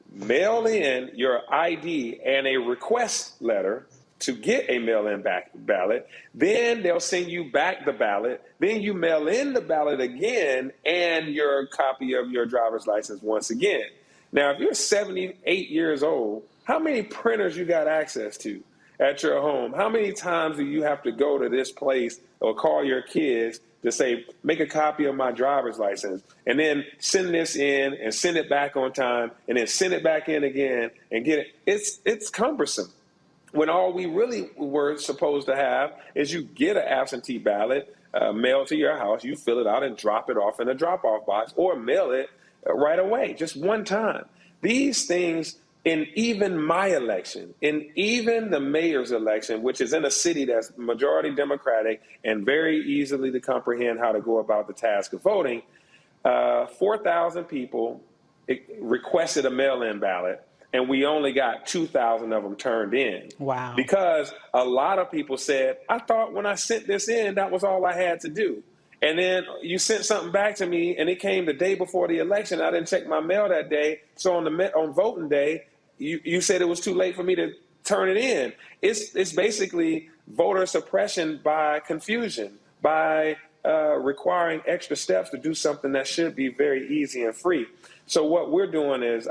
mail in your ID and a request letter to get a mail-in ballot. Then they'll send you back the ballot. Then you mail in the ballot again and your copy of your driver's license once again. Now, if you're 78 years old, how many printers you got access to at your home? How many times do you have to go to this place or call your kids to say, make a copy of my driver's license, and then send this in and send it back on time, and then send it back in again and get it? It's cumbersome. When all we really were supposed to have is you get an absentee ballot mailed to your house, you fill it out and drop it off in a drop-off box, or mail it right away, just one time. These things, in even my election, in even the mayor's election, which is in a city that's majority Democratic and very easily to comprehend how to go about the task of voting, 4,000 people requested a mail-in ballot, and we only got 2,000 of them turned in. Wow. Because a lot of people said, I thought when I sent this in, that was all I had to do. And then you sent something back to me, and it came the day before the election. I didn't check my mail that day. So on voting day, you said it was too late for me to turn it in. It's basically voter suppression by confusion, by requiring extra steps to do something that should be very easy and free. So what we're doing is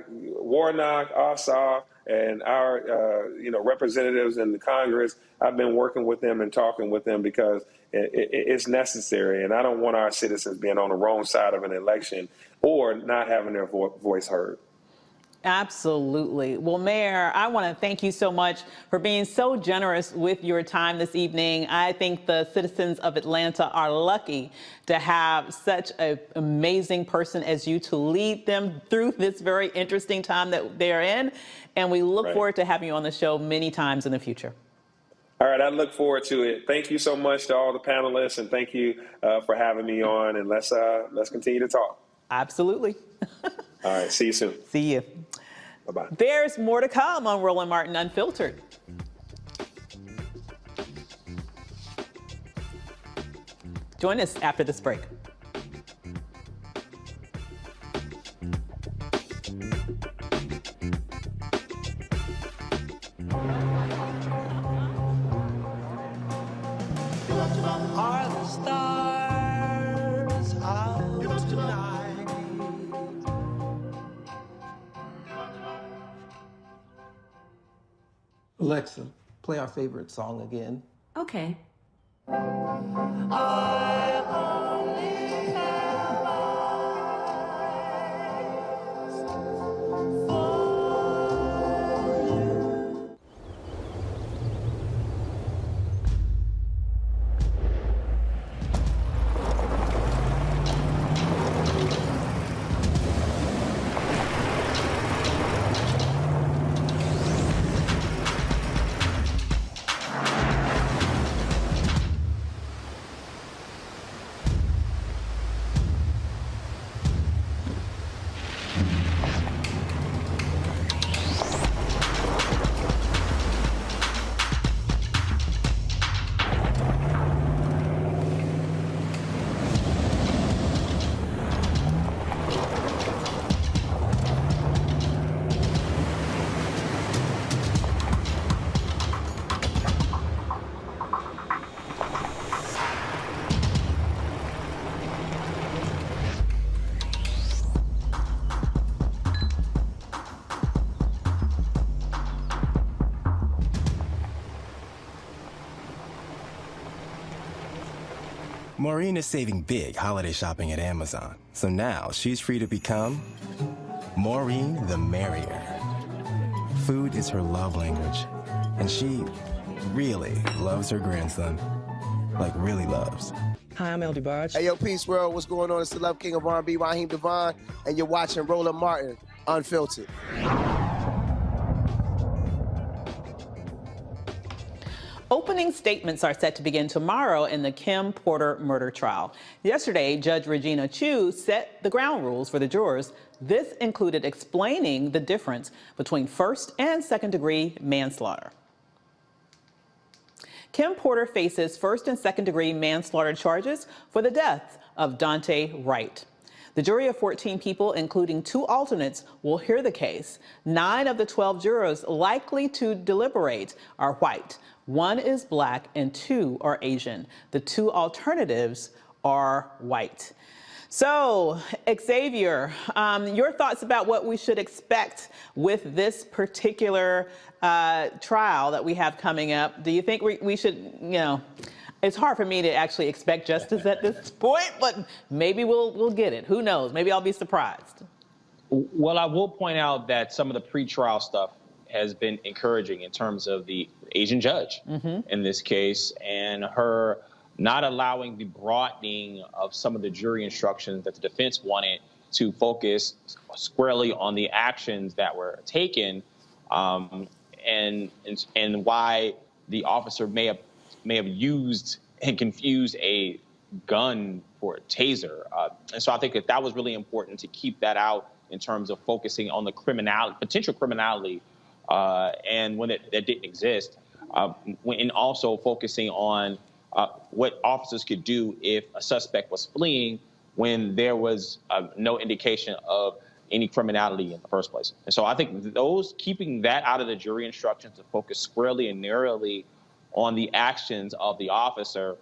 Warnock, Ossoff, and our representatives in the Congress, I've been working with them and talking with them because it's necessary. And I don't want our citizens being on the wrong side of an election or not having their voice heard. Absolutely. Well, Mayor, I want to thank you so much for being so generous with your time this evening. I think the citizens of Atlanta are lucky to have such an amazing person as you to lead them through this very interesting time that they're in. And we look forward to having you on the show many times in the future. All right, I look forward to it. Thank you so much to all the panelists, and thank you for having me on. And let's continue to talk. Absolutely. All right, see you soon. See you. Bye-bye. There's more to come on Roland Martin Unfiltered. Join us after this break. Are the stars out tonight? Alexa, play our favorite song again. Okay. I only Maureen is saving big holiday shopping at Amazon, so now she's free to become Maureen the Merrier. Food is her love language, and she really loves her grandson. Like, really loves. Hi, I'm El DeBarge. Hey, yo, Peace World, what's going on? It's the Love King of R&B, Raheem Devon, and you're watching Roland Martin, Unfiltered. Opening statements are set to begin tomorrow in the Kim Porter murder trial. Yesterday, Judge Regina Chu set the ground rules for the jurors. This included explaining the difference between first and second-degree manslaughter. Kim Porter faces first and second-degree manslaughter charges for the death of Daunte Wright. The jury of 14 people, including 2 alternates, will hear the case. 9 of the 12 jurors likely to deliberate are white. 1 is black and 2 are Asian. The 2 alternatives are white. So, Xavier, your thoughts about what we should expect with this particular trial that we have coming up? Do you think we should, it's hard for me to actually expect justice at this point, but maybe we'll get it. Who knows? Maybe I'll be surprised. Well, I will point out that some of the pretrial stuff has been encouraging in terms of the Asian judge in this case, and her not allowing the broadening of some of the jury instructions that the defense wanted to focus squarely on the actions that were taken, and why the officer may have used and confused a gun for a taser. And so I think that was really important to keep that out in terms of focusing on the potential criminality, and when that didn't exist, and also focusing on what officers could do if a suspect was fleeing when there was no indication of any criminality in the first place. And so I think keeping that out of the jury instructions to focus squarely and narrowly on the actions of the officer,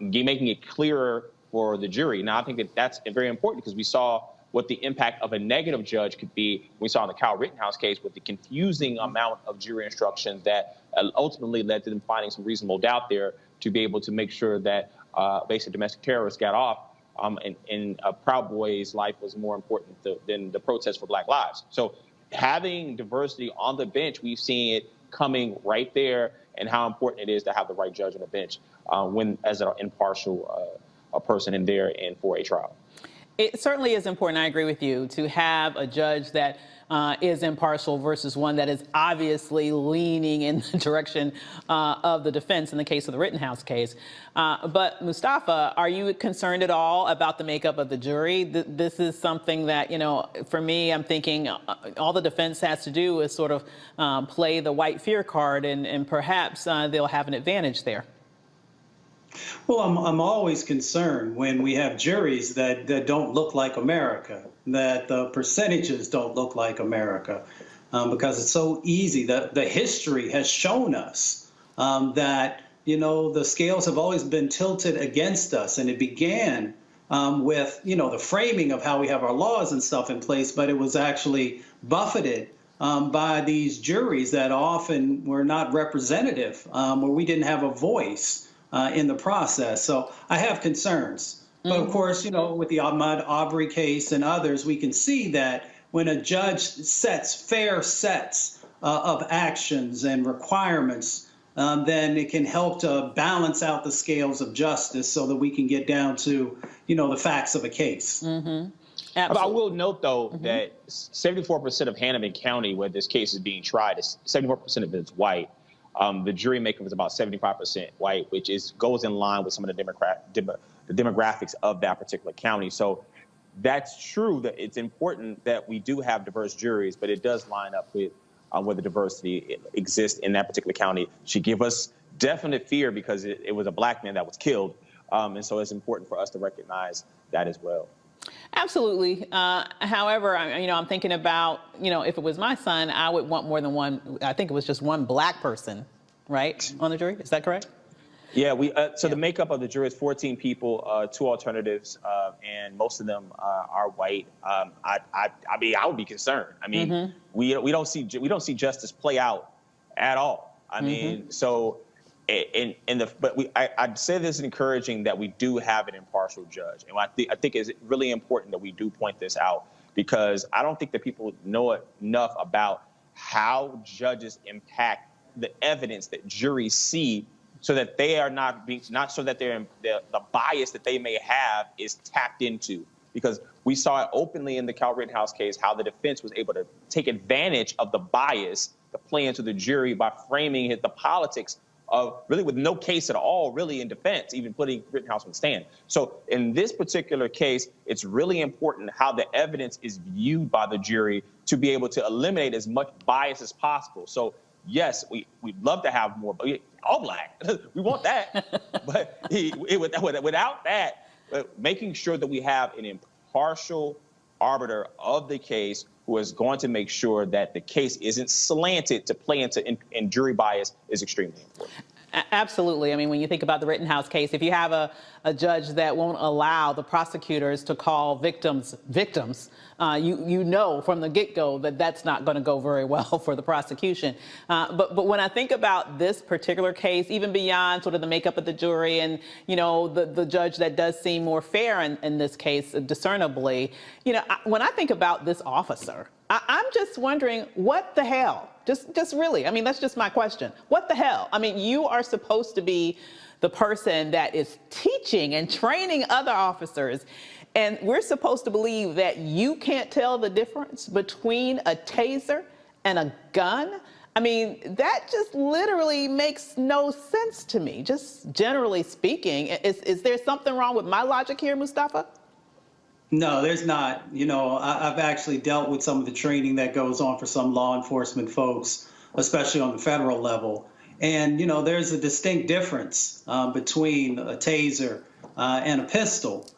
making it clearer for the jury. Now, I think that's very important because we saw what the impact of a negative judge could be. We saw in the Kyle Rittenhouse case with the confusing amount of jury instructions that ultimately led to them finding some reasonable doubt there to be able to make sure that basic domestic terrorists got off, and Proud Boy's life was more important than the protest for Black lives. So having diversity on the bench, we've seen it coming right there, and how important it is to have the right judge on the bench as an impartial a person in there and for a trial. It certainly is important, I agree with you, to have a judge that is impartial versus one that is obviously leaning in the direction of the defense in the case of the Rittenhouse case. But Mustafa, are you concerned at all about the makeup of the jury? This is something that, for me, I'm thinking all the defense has to do is sort of play the white fear card, and perhaps they'll have an advantage there. Well, I'm always concerned when we have juries that don't look like America, that the percentages don't look like America, because it's so easy. The history has shown us that, the scales have always been tilted against us. And it began with, the framing of how we have our laws and stuff in place, but it was actually buffeted by these juries that often were not representative, where we didn't have a voice in the process. So I have concerns. But of course, with the Ahmaud Arbery case and others, we can see that when a judge sets fair sets of actions and requirements, then it can help to balance out the scales of justice so that we can get down to, the facts of a case. But I will note, though, that 74% of Hannibal County, where this case is being tried, 74% of it is white. The jury makeup is about 75% white, which goes in line with some of the demographics of that particular county. So that's true that it's important that we do have diverse juries, but it does line up with where the diversity exists in that particular county. Should give us definite fear because it was a Black man that was killed. And so it's important for us to recognize that as well. Absolutely. However, I'm thinking about, if it was my son, I would want more than one. I think it was just one Black person, right, on the jury. Is that correct? Yeah. The makeup of the jury is 14 people, 2 alternatives, and most of them are white. I would be concerned. We don't see justice play out at all. So I'd say this is encouraging that we do have an impartial judge. And I think it's really important that we do point this out, because I don't think that people know enough about how judges impact the evidence that juries see, so that they are not so that the bias that they may have is tapped into. Because we saw it openly in the Cal Rittenhouse case, how the defense was able to take advantage of the bias to play into the jury by framing the politics of really with no case at all, really in defense, even putting Rittenhouse on the stand. So in this particular case, it's really important how the evidence is viewed by the jury to be able to eliminate as much bias as possible. So yes, we'd love to have more, but all black, we want that. But without that, making sure that we have an impartial arbiter of the case who is going to make sure that the case isn't slanted to play into in jury bias is extremely important. Absolutely. I mean, when you think about the Rittenhouse case, if you have a judge that won't allow the prosecutors to call victims, you know from the get-go that that's not going to go very well for the prosecution. But when I think about this particular case, even beyond sort of the makeup of the jury and, you know, the judge that does seem more fair in this case, discernibly, you know, when I think about this officer, I'm just wondering, what the hell? Just really, I mean, that's just my question. What the hell? I mean, you are supposed to be the person that is teaching and training other officers, and we're supposed to believe that you can't tell the difference between a taser and a gun? I mean, that just literally makes no sense to me, just generally speaking. Is there something wrong with my logic here, Mustafa? No, there's not. You know, I've actually dealt with some of the training that goes on for some law enforcement folks, especially on the federal level. And, you know, there's a distinct difference between a taser and a pistol.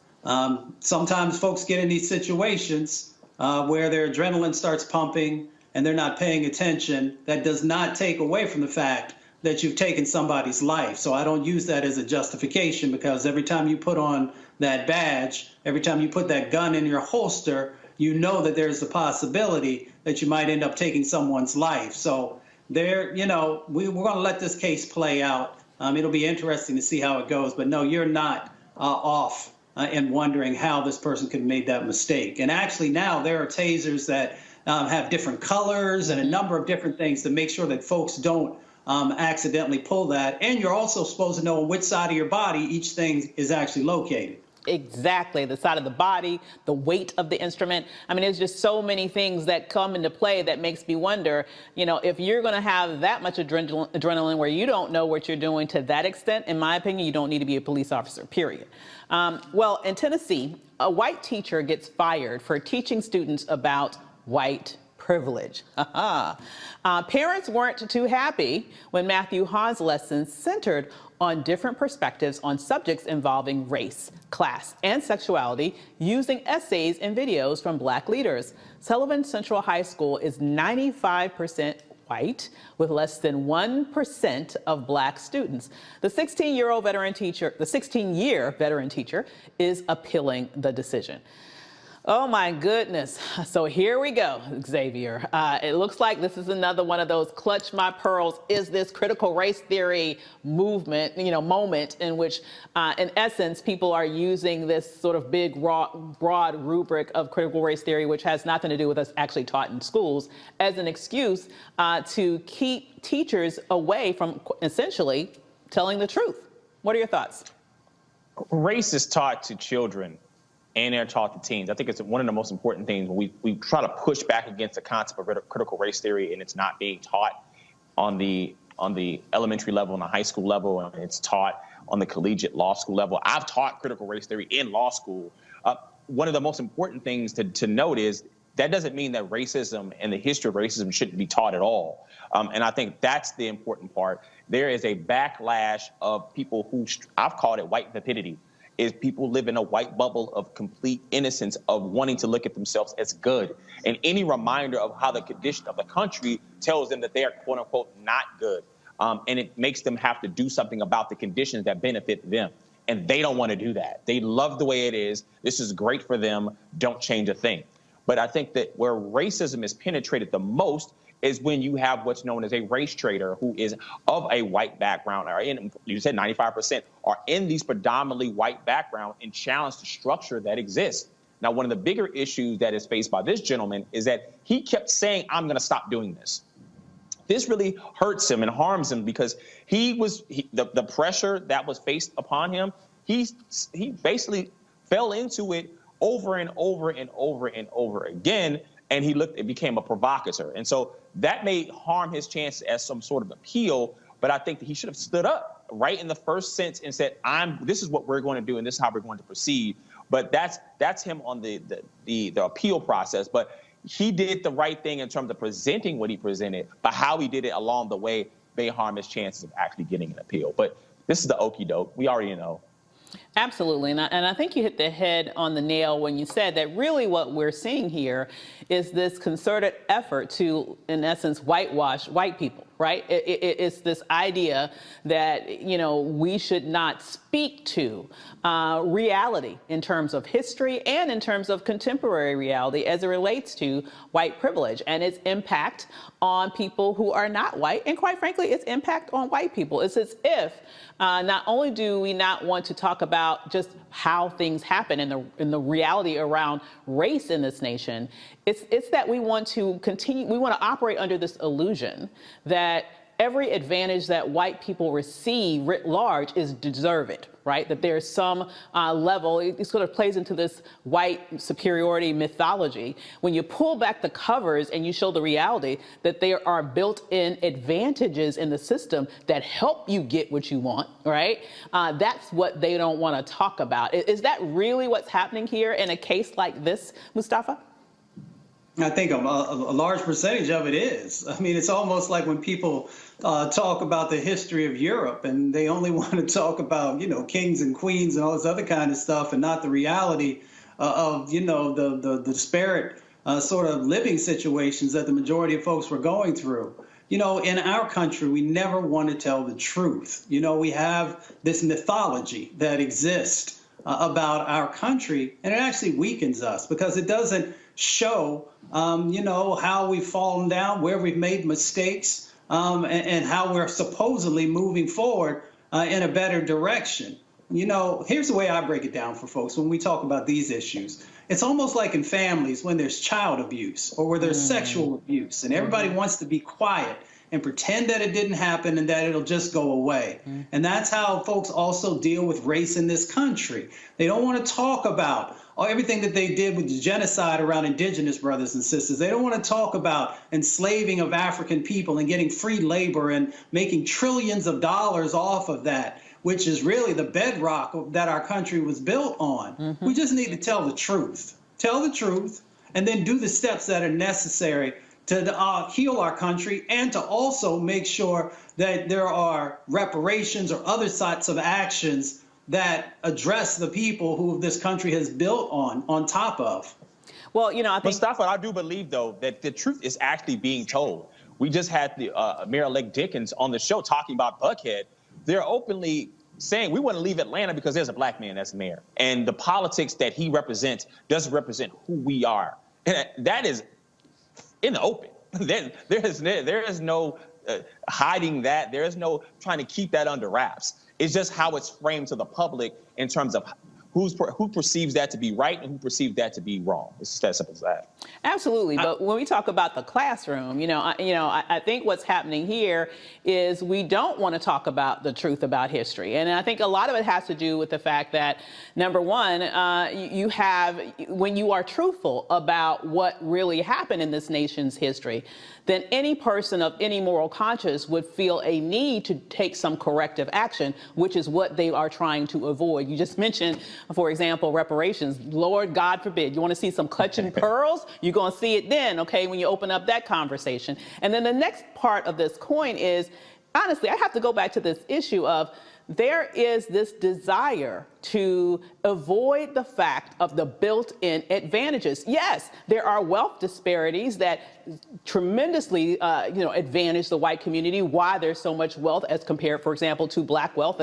Sometimes folks get in these situations where their adrenaline starts pumping and they're not paying attention. That does not take away from the fact that you've taken somebody's life. So I don't use that as a justification, because every time you put on that badge, every time you put that gun in your holster, you know that there's the possibility that you might end up taking someone's life. So there, you know, we're going to let this case play out. It'll be interesting to see how it goes. But no, you're not off in wondering how this person could have made that mistake. And actually now there are tasers that have different colors and a number of different things to make sure that folks don't accidentally pull that. And you're also supposed to know on which side of your body each thing is actually located. Exactly. The side of the body, the weight of the instrument. I mean, there's just so many things that come into play that makes me wonder, you know, if you're going to have that much adrenaline where you don't know what you're doing to that extent, in my opinion, you don't need to be a police officer, period. Well, in Tennessee, a white teacher gets fired for teaching students about white privilege. Parents weren't too happy when Matthew Hahn's lessons centered on different perspectives on subjects involving race, class, and sexuality using essays and videos from black leaders. Sullivan Central High School is 95% white, with less than 1% of black students. The 16-year veteran teacher is appealing the decision. Oh my goodness. So here we go, Xavier. It looks like this is another one of those clutch my pearls, is this critical race theory movement, moment in which, in essence, people are using this sort of big, broad rubric of critical race theory, which has nothing to do with us actually taught in schools, as an excuse to keep teachers away from essentially telling the truth. What are your thoughts? Race is taught to children and they're taught to teens. I think it's one of the most important things when we try to push back against the concept of critical race theory, and it's not being taught on the elementary level and the high school level, and it's taught on the collegiate law school level. I've taught critical race theory in law school. One of the most important things to note is that doesn't mean that racism and the history of racism shouldn't be taught at all. And I think that's the important part. There is a backlash of people who, I've called it white vapidity, is people live in a white bubble of complete innocence of wanting to look at themselves as good. And any reminder of how the condition of the country tells them that they are, quote unquote, not good. And it makes them have to do something about the conditions that benefit them. And they don't want to do that. They love the way it is. This is great for them. Don't change a thing. But I think that where racism is penetrated the most is when you have what's known as a race traitor who is of a white background, or you said 95% are in these predominantly white background and challenge the structure that exists. Now, one of the bigger issues that is faced by this gentleman is that he kept saying, I'm going to stop doing this. This really hurts him and harms him because the pressure that was faced upon him, he basically fell into it over and over and over and over again, and it became a provocateur. And so that may harm his chances as some sort of appeal, but I think that he should have stood up right in the first sense and said, this is what we're going to do and this is how we're going to proceed. But that's him on the appeal process. But he did the right thing in terms of presenting what he presented, but how he did it along the way may harm his chances of actually getting an appeal. But this is the okie doke. We already know. Absolutely. And I think you hit the head on the nail when you said that really what we're seeing here is this concerted effort to, in essence, whitewash white people, right? It's this idea that, we should not speak to reality in terms of history and in terms of contemporary reality as it relates to white privilege and its impact on people who are not white, and quite frankly, its impact on white people. It's as if not only do we not want to talk about just how things happen in the reality around race in this nation, it's that we want to continue, we want to operate under this illusion that every advantage that white people receive writ large is deserved, right? That there's some level, it sort of plays into this white superiority mythology. When you pull back the covers and you show the reality that there are built-in advantages in the system that help you get what you want, right? That's what they don't want to talk about. Is that really what's happening here in a case like this, Mustafa? I think a large percentage of it is. I mean, it's almost like when people talk about the history of Europe and they only want to talk about, kings and queens and all this other kind of stuff and not the reality of, the disparate sort of living situations that the majority of folks were going through. In our country, we never want to tell the truth. We have this mythology that exists about our country, and it actually weakens us because it doesn't show, how we've fallen down, where we've made mistakes, and how we're supposedly moving forward in a better direction. Here's the way I break it down for folks when we talk about these issues. It's almost like in families when there's child abuse or where there's sexual abuse, and everybody wants to be quiet and pretend that it didn't happen and that it'll just go away. And that's how folks also deal with race in this country. They don't want to talk about everything that they did with the genocide around indigenous brothers and sisters. They don't want to talk about enslaving of African people and getting free labor and making trillions of dollars off of that, which is really the bedrock that our country was built on. We just need to tell the truth. Tell the truth and then do the steps that are necessary to heal our country and to also make sure that there are reparations or other sorts of actions that address the people who this country has built on top of. Well, I think, Mustafa, I do believe, though, that the truth is actually being told. We just had the Mayor-elect Dickens on the show talking about Buckhead. They're openly saying we want to leave Atlanta because there's a black man that's mayor. And the politics that he represents doesn't represent who we are. And that is in the open. There is no hiding that. There is no trying to keep that under wraps. It's just how it's framed to the public in terms of who perceives that to be right and who perceives that to be wrong. It's just as simple as that. Absolutely. But when we talk about the classroom, I think what's happening here is we don't want to talk about the truth about history. And I think a lot of it has to do with the fact that, number one, when you are truthful about what really happened in this nation's history, then any person of any moral conscience would feel a need to take some corrective action, which is what they are trying to avoid. You just mentioned, for example, reparations. Lord God forbid. You want to see some clutching pearls? You're going to see it then, okay, when you open up that conversation. And then the next part of this coin is, honestly, I have to go back to this issue of there is this desire to avoid the fact of the built-in advantages. Yes, there are wealth disparities that tremendously, advantage the white community, why there's so much wealth as compared, for example, to black wealth.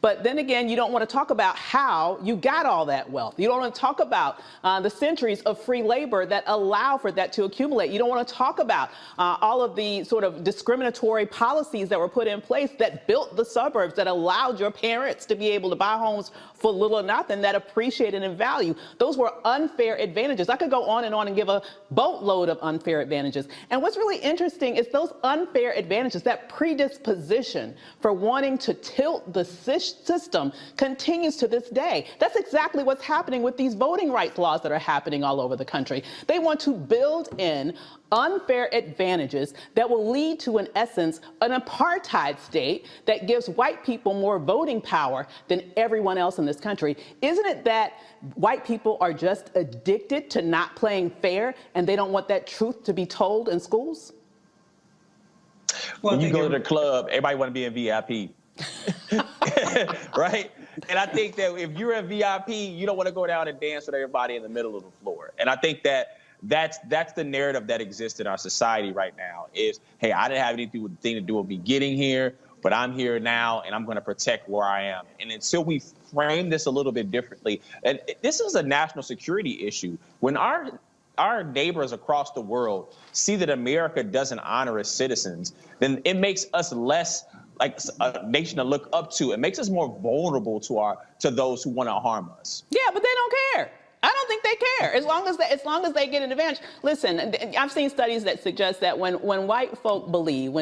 But then again, you don't want to talk about how you got all that wealth. You don't want to talk about the centuries of free labor that allow for that to accumulate. You don't want to talk about all of the sort of discriminatory policies that were put in place that built the suburbs, that allowed your parents to be able to buy homes for little or nothing, that appreciated in value. Those were unfair advantages. I could go on and give a boatload of unfair advantages. And what's really interesting is those unfair advantages, that predisposition for wanting to tilt the system continues to this day. That's exactly what's happening with these voting rights laws that are happening all over the country. They want to build in unfair advantages that will lead to, in essence, an apartheid state that gives white people more voting power than everyone else in this country. Isn't it that white people are just addicted to not playing fair and they don't want that truth to be told in schools? Well, when you go to the club, everybody want to be in VIP. Right? And I think that if you're a VIP, you don't want to go down and dance with everybody in the middle of the floor. And I think that that's the narrative that exists in our society right now is, hey, I didn't have anything to do with me getting here, but I'm here now and I'm going to protect where I am. And until we frame this a little bit differently, and this is a national security issue. When our neighbors across the world see that America doesn't honor its citizens, then it makes us less like a nation to look up to. It makes us more vulnerable to those who want to harm us. Yeah, but they don't care. I don't think they care as long as they get an advantage. Listen, I've seen studies that suggest that when white folk believe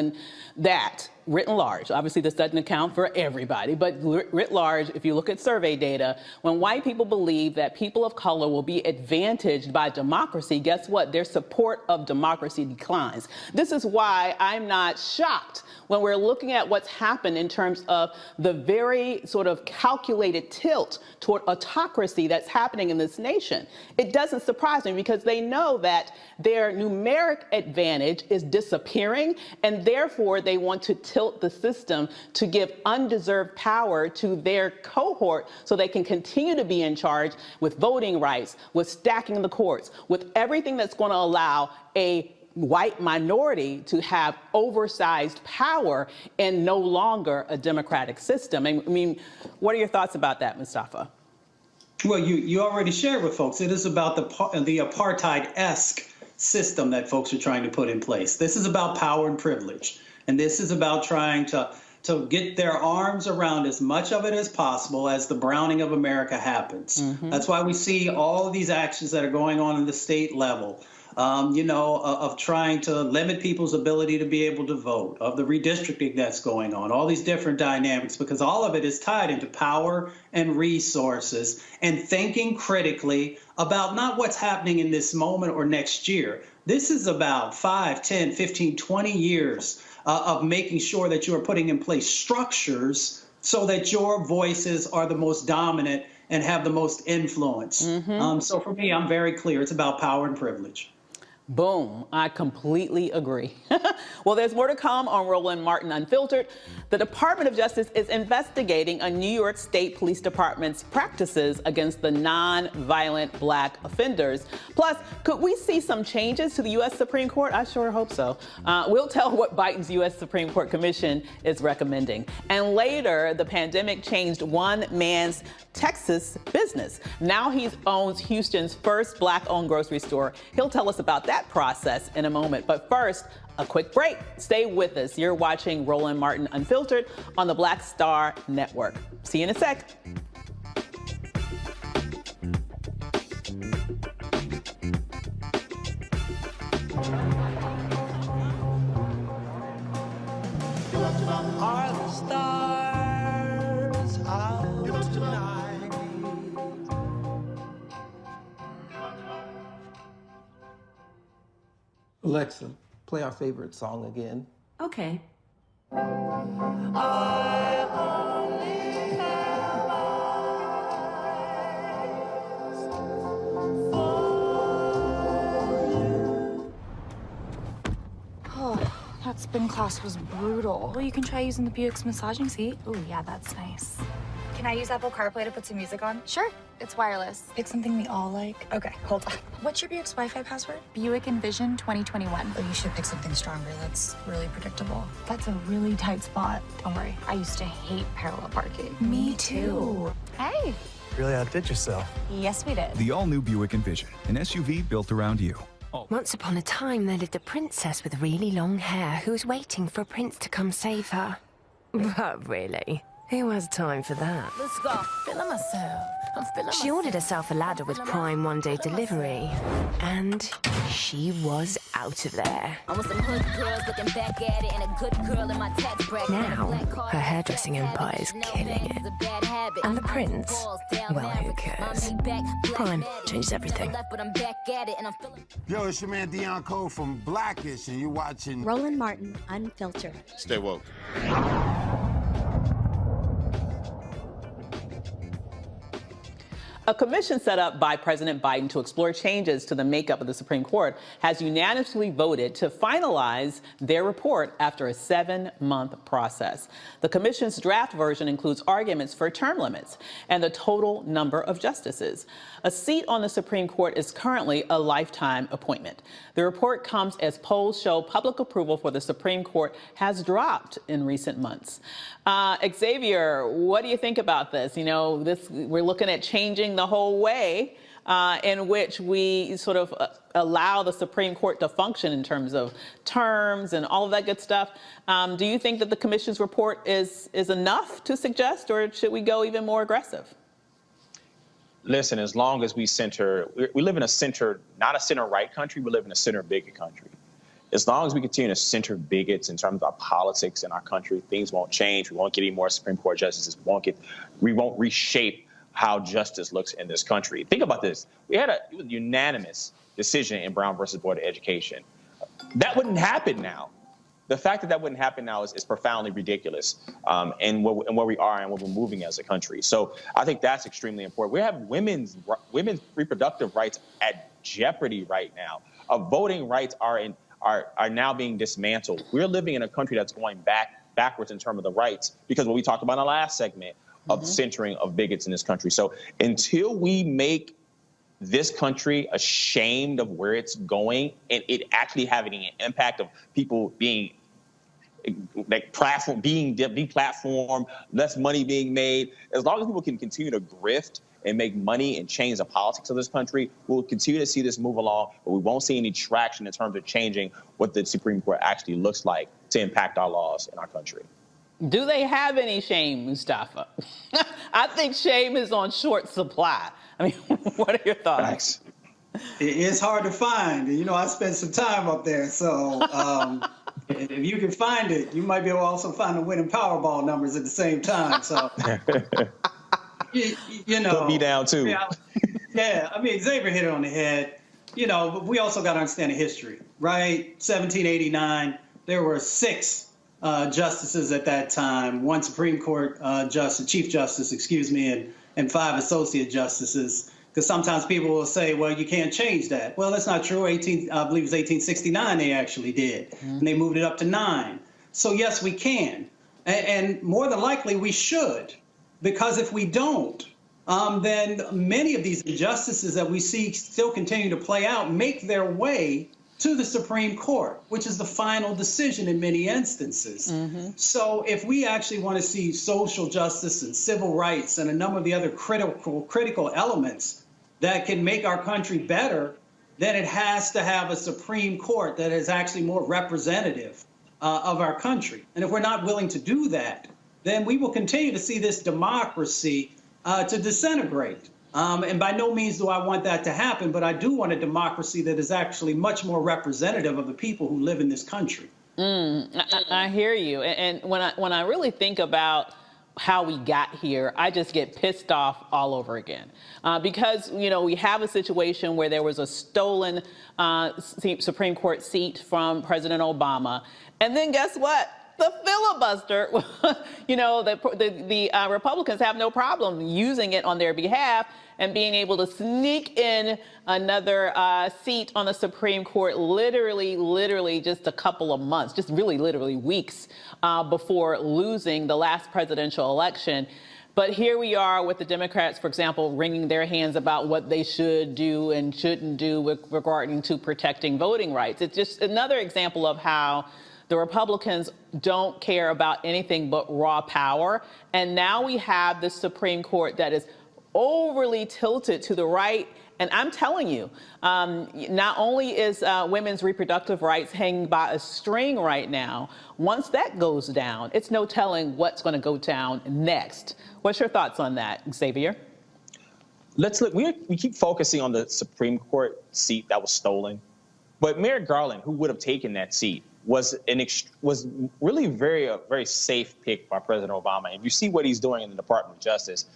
that written large, obviously this doesn't account for everybody, but writ large, if you look at survey data, when white people believe that people of color will be advantaged by democracy, guess what? Their support of democracy declines. This is why I'm not shocked when we're looking at what's happened in terms of the very sort of calculated tilt toward autocracy that's happening in this nation. It doesn't surprise me because they know that their numeric advantage is disappearing, and therefore they want to tilt the system to give undeserved power to their cohort so they can continue to be in charge with voting rights, with stacking the courts, with everything that's going to allow a white minority to have oversized power and no longer a democratic system. I mean, what are your thoughts about that, Mustafa? Well, you already shared with folks. It is about the apartheid-esque system that folks are trying to put in place. This is about power and privilege. And this is about trying to get their arms around as much of it as possible as the browning of America happens. Mm-hmm. That's why we see all of these actions that are going on in the state level, of trying to limit people's ability to be able to vote, of the redistricting that's going on, all these different dynamics, because all of it is tied into power and resources and thinking critically about not what's happening in this moment or next year. This is about 5, 10, 15, 20 years of making sure that you are putting in place structures so that your voices are the most dominant and have the most influence. Mm-hmm. So for me, I'm very clear. It's about power and privilege. Boom. I completely agree. Well, there's more to come on Roland Martin Unfiltered. The Department of Justice is investigating a New York State Police Department's practices against the non-violent black offenders. Plus, could we see some changes to the U.S. Supreme Court? I sure hope so. We'll tell what Biden's U.S. Supreme Court Commission is recommending. And later, the pandemic changed one man's Texas business. Now he owns Houston's first black-owned grocery store. He'll tell us about that process in a moment. But first, a quick break. Stay with us. You're watching Roland Martin Unfiltered on the Black Star Network. See you in a sec. Are the stars out tonight? Alexa, play our favorite song again. Okay. Oh, that Spin class was brutal. Well, you can try using the Buick's massaging seat. Ooh, yeah, that's nice. Can I use Apple CarPlay to put some music on? Sure, it's wireless. Pick something we all like. Okay, hold on. What's your Buick's Wi-Fi password? Buick Envision 2021. Oh, you should pick something stronger. That's really predictable. That's a really tight spot. Don't worry, I used to hate parallel parking. Me too. Hey. Really outdid yourself. Yes, we did. The all-new Buick Envision, an SUV built around you. Once upon a time, there lived a princess with really long hair who was waiting for a prince to come save her. But really, who has time for that? Let's go. Feeling myself. I'm feeling She ordered herself a ladder with Prime one-day delivery, and she was out of there. I want some hood girls looking back at it and a good girl in my tax bracket. Now, her hairdressing empire is killing it. And the prince, well, who cares? Prime changes everything. Yo, it's your man Dion Cole from Blackish, and you're watching Roland Martin, Unfiltered. Stay woke. A commission set up by President Biden to explore changes to the makeup of the Supreme Court has unanimously voted to finalize their report after a 7-month process. The commission's draft version includes arguments for term limits and the total number of justices. A seat on the Supreme Court is currently a lifetime appointment. The report comes as polls show public approval for the Supreme Court has dropped in recent months. Xavier, what do you think about this? You know, we're looking at changing the whole way in which we sort of allow the Supreme Court to function in terms of terms and all of that good stuff. Do you think that the commission's report is enough to suggest, or should we go even more aggressive? Listen, as long as we live in a center, not a center-right country, we live in a center-bigot country. As long as we continue to center bigots in terms of our politics in our country, things won't change. We won't get any more Supreme Court justices. We won't reshape how justice looks in this country. Think about this. It was a unanimous decision in Brown versus Board of Education. That wouldn't happen now. The fact that wouldn't happen now is profoundly ridiculous in where we are and where we're moving as a country. So I think that's extremely important. We have women's reproductive rights at jeopardy right now. Voting rights are now being dismantled. We're living in a country that's going backwards in terms of the rights because what we talked about in the last segment of centering of bigots in this country. So until we make this country ashamed of where it's going and it actually having an impact of people being being deplatformed, less money being made, as long as people can continue to grift and make money and change the politics of this country, we'll continue to see this move along, but we won't see any traction in terms of changing what the Supreme Court actually looks like to impact our laws in our country. Do they have any shame, Mustafa? I think shame is on short supply. I mean, what are your thoughts? It's hard to find. You know, I spent some time up there, so if you can find it, you might be able to also find the winning Powerball numbers at the same time. So, you know. Put me down, too. Yeah, I mean, Xavier hit it on the head. You know, but we also got to understand the history, right? 1789, there were 6 justices at that time, 1 Supreme Court Chief Justice, and 5 associate justices. Because sometimes people will say, well, you can't change that. Well, that's not true. I believe it was 1869 they actually did. And they moved it up to 9. So, yes, we can. And more than likely we should. Because if we don't, then many of these injustices that we see still continue to play out make their way to the Supreme Court, which is the final decision in many instances. So if we actually want to see social justice and civil rights and a number of the other critical elements that can make our country better, then it has to have a Supreme Court that is actually more representative of our country. And if we're not willing to do that, then we will continue to see this democracy to disintegrate. And by no means do I want that to happen, but I do want a democracy that is actually much more representative of the people who live in this country. I hear you. And when I really think about how we got here, I just get pissed off all over again. Because, you know, we have a situation where there was a stolen Supreme Court seat from President Obama. And then guess what? the filibuster, you know, the Republicans have no problem using it on their behalf and being able to sneak in another seat on the Supreme Court literally just a couple of months, just really literally weeks before losing the last presidential election. But here we are with the Democrats, for example, wringing their hands about what they should do and shouldn't do with regarding to protecting voting rights. It's just another example of how the Republicans don't care about anything but raw power. And now we have the Supreme Court that is overly tilted to the right. And I'm telling you, not only is women's reproductive rights hanging by a string right now, once that goes down, it's no telling what's going to go down next. What's your thoughts on that, Xavier? Let's look. We keep focusing on the Supreme Court seat that was stolen, but Merrick Garland, who would have taken that seat, was really very safe pick by President Obama. And you see what he's doing in the Department of Justice.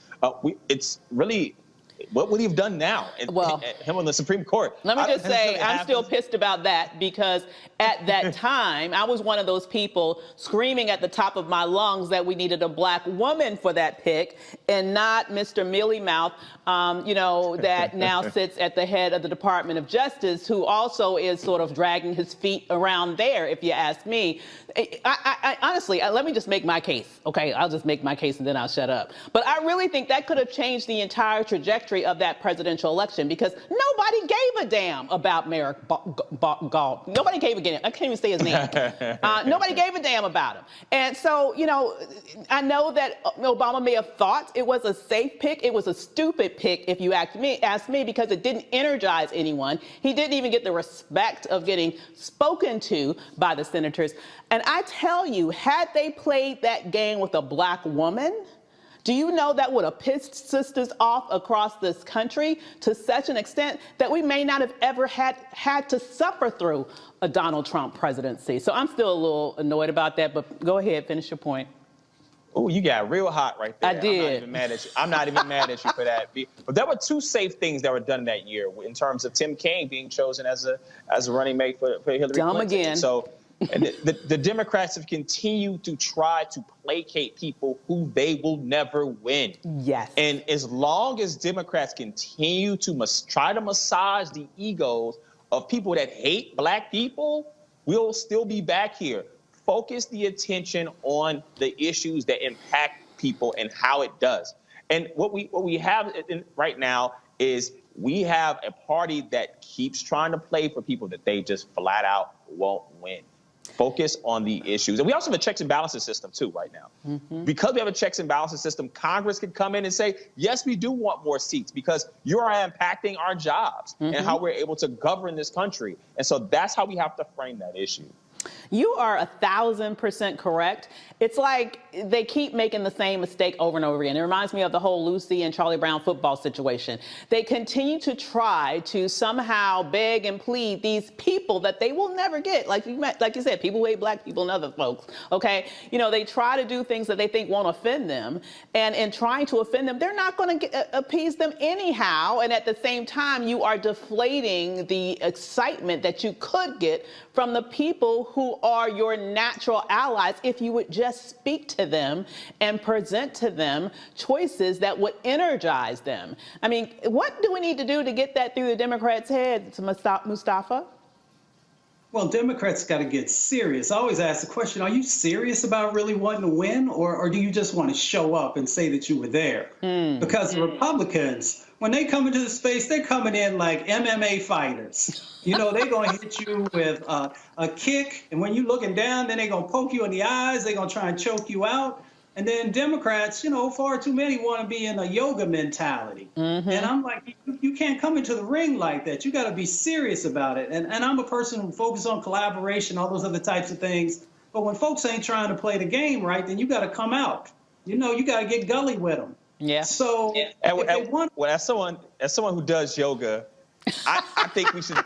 It's really, what would he have done now? Well, him on the Supreme Court. Let me just say, I'm still pissed about that, because at that time, I was one of those people screaming at the top of my lungs that we needed a black woman for that pick and not Mr. Mealy Mouth, you know, that now sits at the head of the Department of Justice, who also is sort of dragging his feet around there, if you ask me. I honestly, let me just make my case. Okay, I'll just make my case and then I'll shut up. But I really think that could have changed the entire trajectory of that presidential election, because nobody gave a damn about Merrick Garland. Nobody gave a damn. I can't even say his name. Nobody gave a damn about him. And so, you know, I know that Obama may have thought it was a safe pick. It was a stupid pick, if you ask me, because it didn't energize anyone. He didn't even get the respect of getting spoken to by the senators. And I tell you, had they played that game with a black woman, do you know that would have pissed sisters off across this country to such an extent that we may not have ever had to suffer through a Donald Trump presidency? So I'm still a little annoyed about that, but go ahead, finish your point. Oh, you got real hot right there. I did. I'm not even mad at you. I'm not even mad at you for that. But there were two safe things that were done that year in terms of Tim Kaine being chosen as a running mate for Hillary Clinton. Again. So and the Democrats have continued to try to placate people who they will never win. Yes. And as long as Democrats continue to try to massage the egos of people that hate black people, we'll still be back here. Focus the attention on the issues that impact people and how it does. And what we have right now is we have a party that keeps trying to play for people that they just flat out won't win. Focus on the issues. And we also have a checks and balances system, too, right now. Mm-hmm. Because we have a checks and balances system, Congress can come in and say, yes, we do want more seats because you are impacting our jobs and how we're able to govern this country. And so that's how we have to frame that issue. You are 1,000% correct. It's like they keep making the same mistake over and over again. It reminds me of the whole Lucy and Charlie Brown football situation. They continue to try to somehow beg and plead these people that they will never get. Like you said, people who hate black people and other folks, okay? You know, they try to do things that they think won't offend them. And in trying to offend them, they're not going to appease them anyhow. And at the same time, you are deflating the excitement that you could get from the people who are your natural allies if you would just speak to them and present to them choices that would energize them. I mean, what do we need to do to get that through the Democrats' heads, Mustafa? Well, Democrats got to get serious. I always ask the question, are you serious about really wanting to win, or do you just want to show up and say that you were there? Because the Republicans, when they come into the space, they're coming in like MMA fighters. You know, they're going to hit you with a kick, and when you're looking down, then they're going to poke you in the eyes. They're going to try and choke you out. And then Democrats, you know, far too many want to be in a yoga mentality. And I'm like, you can't come into the ring like that. You got to be serious about it. And I'm a person who focuses on collaboration, all those other types of things. But when folks ain't trying to play the game right, then you got to come out. You know, you got to get gully with them. Yeah. So well, as someone who does yoga, I think we should.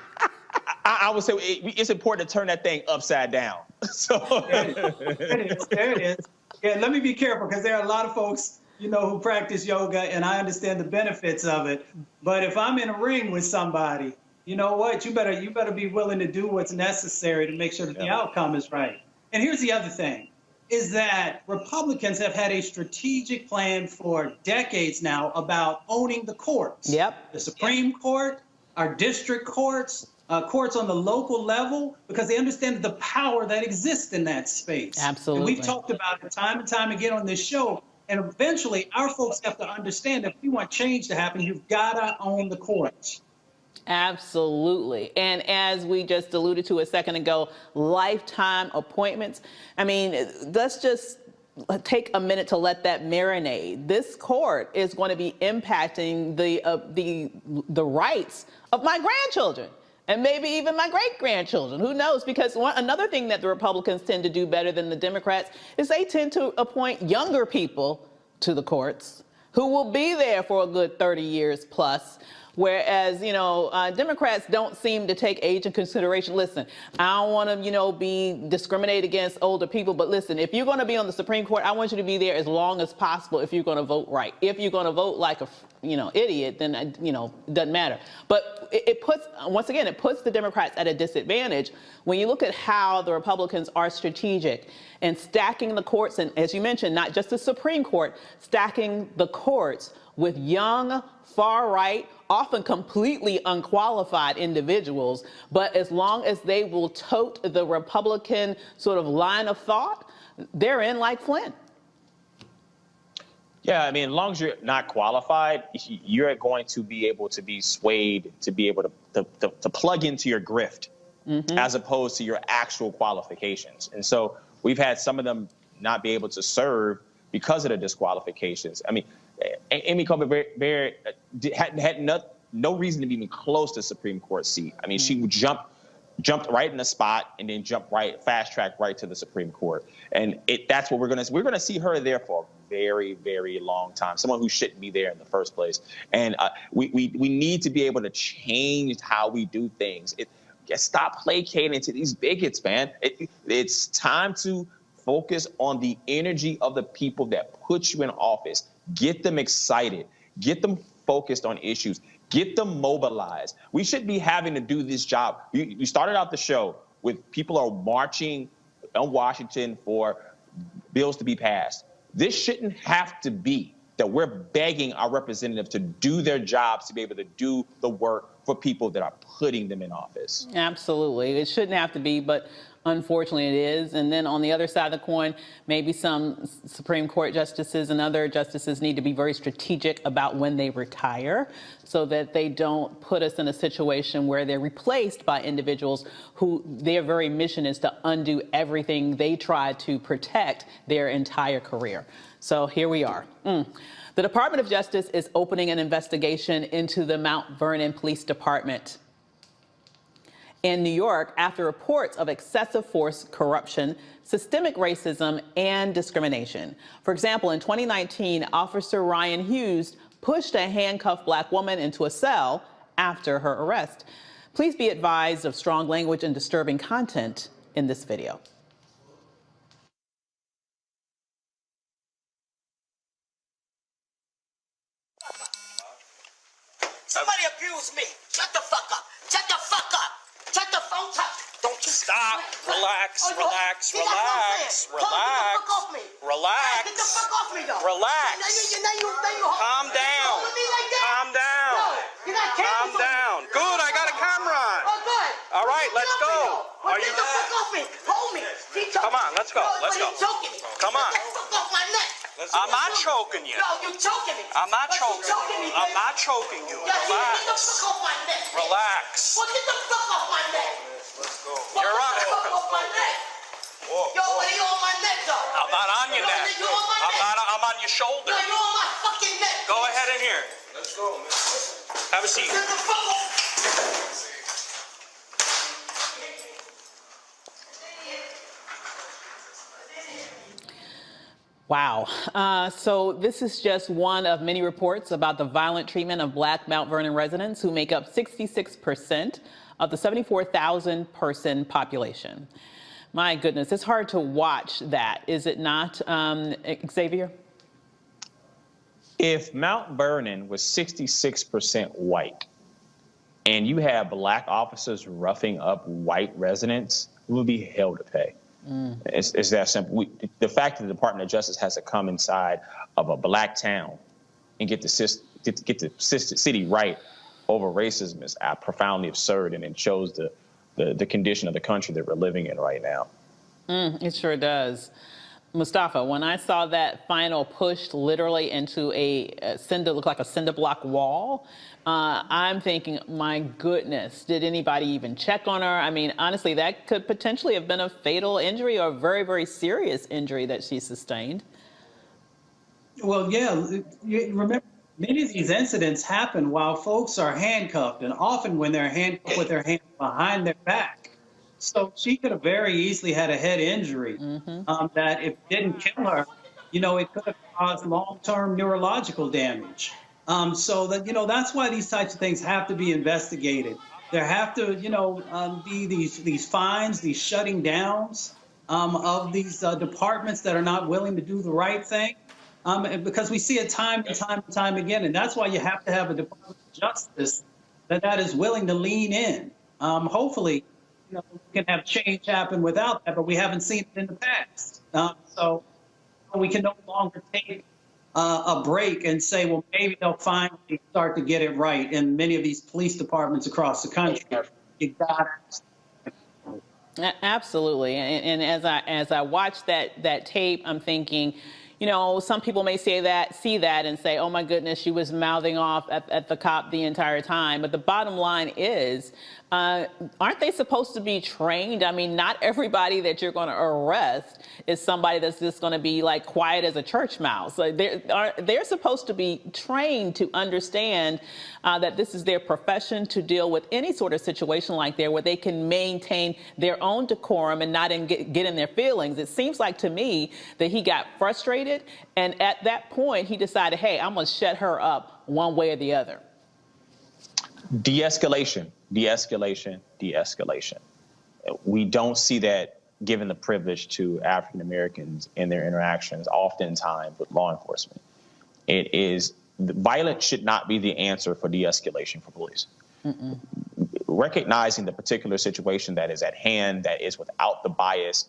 I would say it's important to turn that thing upside down. So there it is. Yeah, let me be careful, because there are a lot of folks, you know, who practice yoga, and I understand the benefits of it. But if I'm in a ring with somebody, you know what? You better be willing to do what's necessary to make sure that the outcome is right. And here's the other thing. is that Republicans have had a strategic plan for decades now about owning the courts. Yep. The Supreme Court, our district courts, courts on the local level, because they understand the power that exists in that space. Absolutely. And we've talked about it time and time again on this show. And eventually, our folks have to understand that if we want change to happen, you've got to own the courts. Absolutely. And as we just alluded to a second ago, lifetime appointments. I mean, let's just take a minute to let that marinate. This court is going to be impacting the rights of my grandchildren. And maybe even my great-grandchildren, who knows? Because another thing that the Republicans tend to do better than the Democrats is they tend to appoint younger people to the courts who will be there for a good 30 years plus. Whereas, you know, Democrats don't seem to take age in consideration. Listen, I don't want to, you know, be discriminated against older people, but listen, if you're going to be on the Supreme Court, I want you to be there as long as possible if you're going to vote right. If you're going to vote like a, you know, idiot, then, you know, it doesn't matter. But it puts, once again, it puts the Democrats at a disadvantage when you look at how the Republicans are strategic and stacking the courts, and as you mentioned, not just the Supreme Court, stacking the courts with young, far-right, often completely unqualified individuals, but as long as they will tote the Republican sort of line of thought, they're in like Flint. Yeah, I mean, as long as you're not qualified, you're going to be able to be swayed to be able to plug into your grift, as opposed to your actual qualifications. And so we've had some of them not be able to serve because of the disqualifications. I mean, Amy Coney Barrett had no reason to be even close to the Supreme Court seat. I mean, she jumped right in the spot and then jumped fast track right to the Supreme Court. And that's what we're going to see her there for a very, very long time. Someone who shouldn't be there in the first place. And we need to be able to change how we do things. Stop placating to these bigots, man. It's time to focus on the energy of the people that put you in office. Get them excited. Get them focused on issues. Get them mobilized. We should be having to do this job. You started out the show with people are marching on Washington for bills to be passed. This shouldn't have to be that we're begging our representatives to do their jobs to be able to do the work for people that are putting them in office. Absolutely. It shouldn't have to be, but unfortunately it is. And then on the other side of the coin, maybe some Supreme Court justices and other justices need to be very strategic about when they retire so that they don't put us in a situation where they're replaced by individuals who their very mission is to undo everything they tried to protect their entire career. So here we are. The Department of Justice is opening an investigation into the Mount Vernon Police Department in New York after reports of excessive force corruption, systemic racism, and discrimination. For example, in 2019, Officer Ryan Hughes pushed a handcuffed black woman into a cell after her arrest. Please be advised of strong language and disturbing content in this video. Somebody abused me. Shut the fuck up. Shut the fuck up. Shut the phone up. Don't you stop. Relax, relax, relax, relax. Relax. Get the fuck off me, though. Relax. Calm down. Calm down. Calm down. Good, I got a camera on. Oh, good. All right, let's go. Are you? Get the fuck off me. Hold me. Come on, let's go. Let's go. Come on. Get the fuck off my neck. I'm not choking you. No, you're choking me. I'm not choking you. I'm not choking you. Relax. Get the fuck off my neck. Relax. Well, get the fuck off my neck. Let's go. Well, You're get the fuck off my neck. Whoa. Yo, what are you on my neck, though? I'm not on your neck. You're on my neck. I'm on your shoulder. No, you're on my fucking neck. Go ahead in here. Let's go, man. Have a seat. Get the fuck off. Wow. So this is just one of many reports about the violent treatment of Black Mount Vernon residents who make up 66% of the 74,000 person population. My goodness, it's hard to watch that, is it not, Xavier? If Mount Vernon was 66% white and you have black officers roughing up white residents, it would be hell to pay. It's that simple. The fact that the Department of Justice has to come inside of a black town and get the city right over racism is profoundly absurd, and it shows the condition of the country that we're living in right now. It sure does. Mustafa, when I saw that final pushed literally into a looked like a cinder block wall, I'm thinking, my goodness, did anybody even check on her? I mean, honestly, that could potentially have been a fatal injury or a very, very serious injury that she sustained. Well, yeah, remember, many of these incidents happen while folks are handcuffed, and often when they're handcuffed with their hands behind their back. So she could have very easily had a head injury that if it didn't kill her, it could have caused long-term neurological damage. So that, that's why these types of things have to be investigated. There have to, be these fines, these shutting downs of these departments that are not willing to do the right thing. Because we see it time and time again. And that's why you have to have a Department of Justice that is willing to lean in. Hopefully, we can have change happen without that, but we haven't seen it in the past. So we can no longer take a break and say, well, maybe they'll finally start to get it right in many of these police departments across the country. You got it. Absolutely. And as I watch that tape, I'm thinking, some people may see that and say, oh my goodness, she was mouthing off at the cop the entire time. But the bottom line is, aren't they supposed to be trained? I mean, not everybody that you're going to arrest is somebody that's just going to be like quiet as a church mouse. They're supposed to be trained to understand that this is their profession, to deal with any sort of situation like that where they can maintain their own decorum and not get in their feelings. It seems like to me that he got frustrated, and at that point he decided, hey, I'm going to shut her up one way or the other. De-escalation, de-escalation, de-escalation. We don't see that given the privilege to African Americans in their interactions, oftentimes with law enforcement. Violence should not be the answer for de-escalation for police. Recognizing the particular situation that is at hand, that is without the bias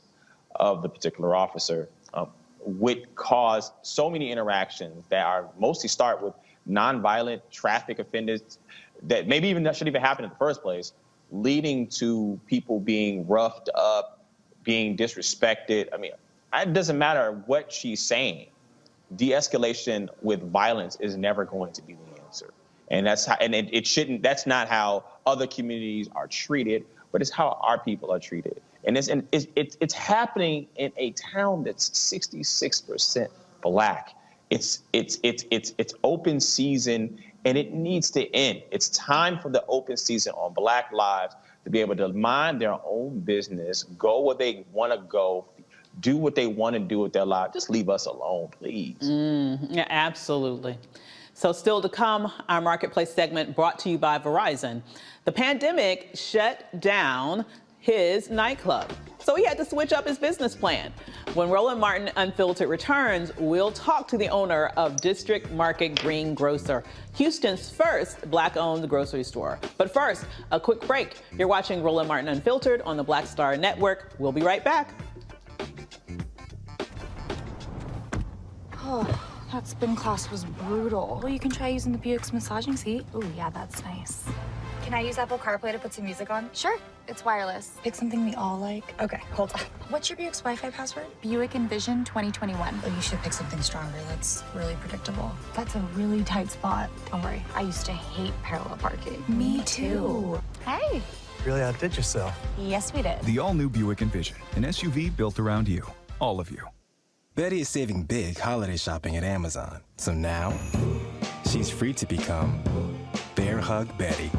of the particular officer, would cause so many interactions that are mostly start with nonviolent traffic offenders that maybe even that shouldn't even happen in the first place, leading to people being roughed up, being disrespected. I mean, it doesn't matter what she's saying. De-escalation with violence is never going to be the answer. And it shouldn't, that's not how other communities are treated, but it's how our people are treated. And it's happening in a town that's 66% Black. It's open season, and it needs to end. It's time for the open season on Black lives to be able to mind their own business, go where they want to go, do what they want to do with their lives. Just leave us alone, please. Yeah, absolutely. So still to come, our Marketplace segment brought to you by Verizon. The pandemic shut down his nightclub, so he had to switch up his business plan. When Roland Martin Unfiltered returns, we'll talk to the owner of District Market Green Grocer, Houston's first Black-owned grocery store. But first, a quick break. You're watching Roland Martin Unfiltered on the Black Star Network. We'll be right back. Oh, that spin class was brutal. Well, you can try using the Buick's massaging seat. Ooh, yeah, that's nice. Can I use Apple CarPlay to put some music on? Sure, it's wireless. Pick something we all like. Okay, hold on. What's your Buick's Wi-Fi password? Buick Envision 2021. Oh, you should pick something stronger. That's really predictable. That's a really tight spot. Don't worry, I used to hate parallel parking. Me too. Hey. Really outdid yourself. Yes, we did. The all-new Buick Envision, an SUV built around you, all of you. Betty is saving big holiday shopping at Amazon. So now, she's free to become Bear Hug Betty.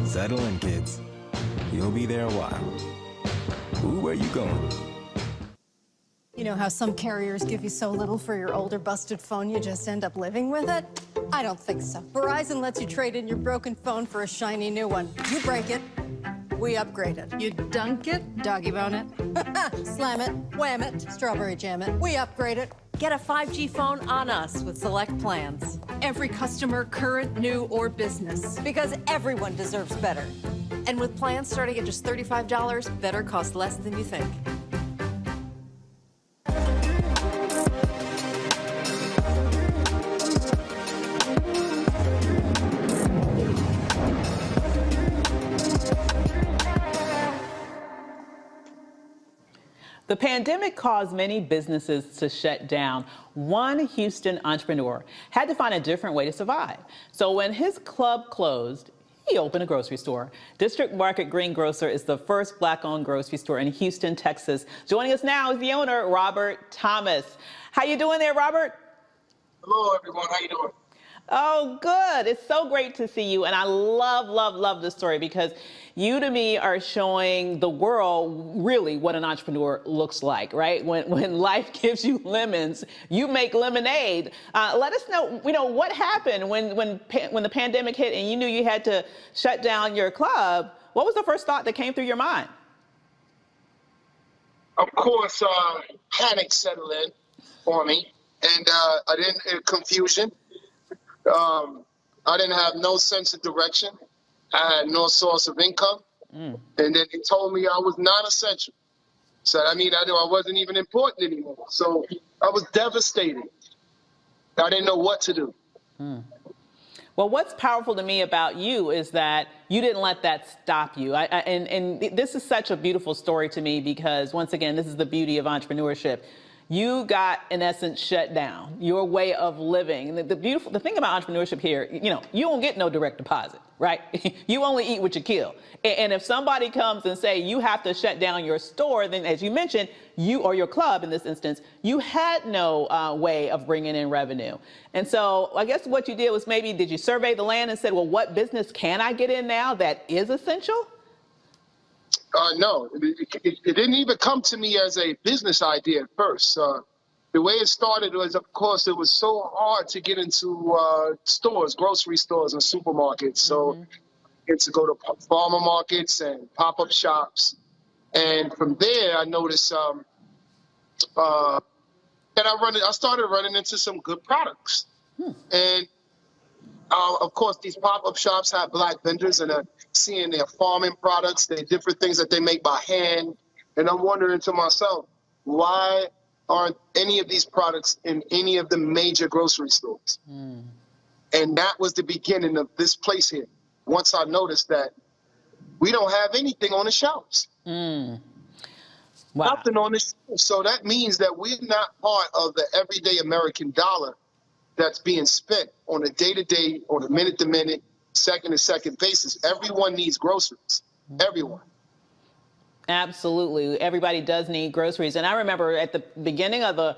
Settle in, kids. You'll be there a while. Ooh, where you going? You know how some carriers give you so little for your older busted phone you just end up living with it? I don't think so. Verizon lets you trade in your broken phone for a shiny new one. You break it, we upgrade it. You dunk it, doggy bone it, slam it, wham it, strawberry jam it. We upgrade it. Get a 5G phone on us with select plans. Every customer, current, new, or business. Because everyone deserves better. And with plans starting at just $35, better cost less than you think. The pandemic caused many businesses to shut down. One Houston entrepreneur had to find a different way to survive. So when his club closed, he opened a grocery store. District Market Greengrocer is the first Black-owned grocery store in Houston, Texas. Joining us now is the owner, Robert Thomas. How you doing there, Robert? Hello, everyone. How you doing? Oh, good. It's so great to see you. And I love, love, love this story because you, to me, are showing the world really what an entrepreneur looks like, right? When life gives you lemons, you make lemonade. Let us know, what happened when the pandemic hit and you knew you had to shut down your club. What was the first thought that came through your mind? Of course, panic settled in for me, and confusion. I didn't have no sense of direction. I had no source of income. And then they told me I was non-essential. So, I wasn't even important anymore. So I was devastated. I didn't know what to do. Well, what's powerful to me about you is that you didn't let that stop you. And this is such a beautiful story to me because, once again, this is the beauty of entrepreneurship. You got, in essence, shut down, your way of living. The thing about entrepreneurship here, you don't get no direct deposit, right? You only eat what you kill. And if somebody comes and say you have to shut down your store, then as you mentioned, you or your club in this instance, you had no way of bringing in revenue. And so I guess what you did was did you survey the land and said, well, what business can I get in now that is essential? No, it didn't even come to me as a business idea at first. The way it started was, of course, it was so hard to get into stores, grocery stores and supermarkets. So it's to go to farmer markets and pop-up shops. And from there, I noticed that I started running into some good products. And of course, these pop-up shops have Black vendors, and seeing their farming products, their different things that they make by hand. And I'm wondering to myself, why aren't any of these products in any of the major grocery stores? And that was the beginning of this place here. Once I noticed that we don't have anything on the shelves. Wow. Nothing on the shelves. So that means that we're not part of the everyday American dollar that's being spent on a day-to-day, on a minute-to-minute, second-to-second basis. Everyone needs groceries. Everyone. Absolutely. Everybody does need groceries. And I remember at the beginning of the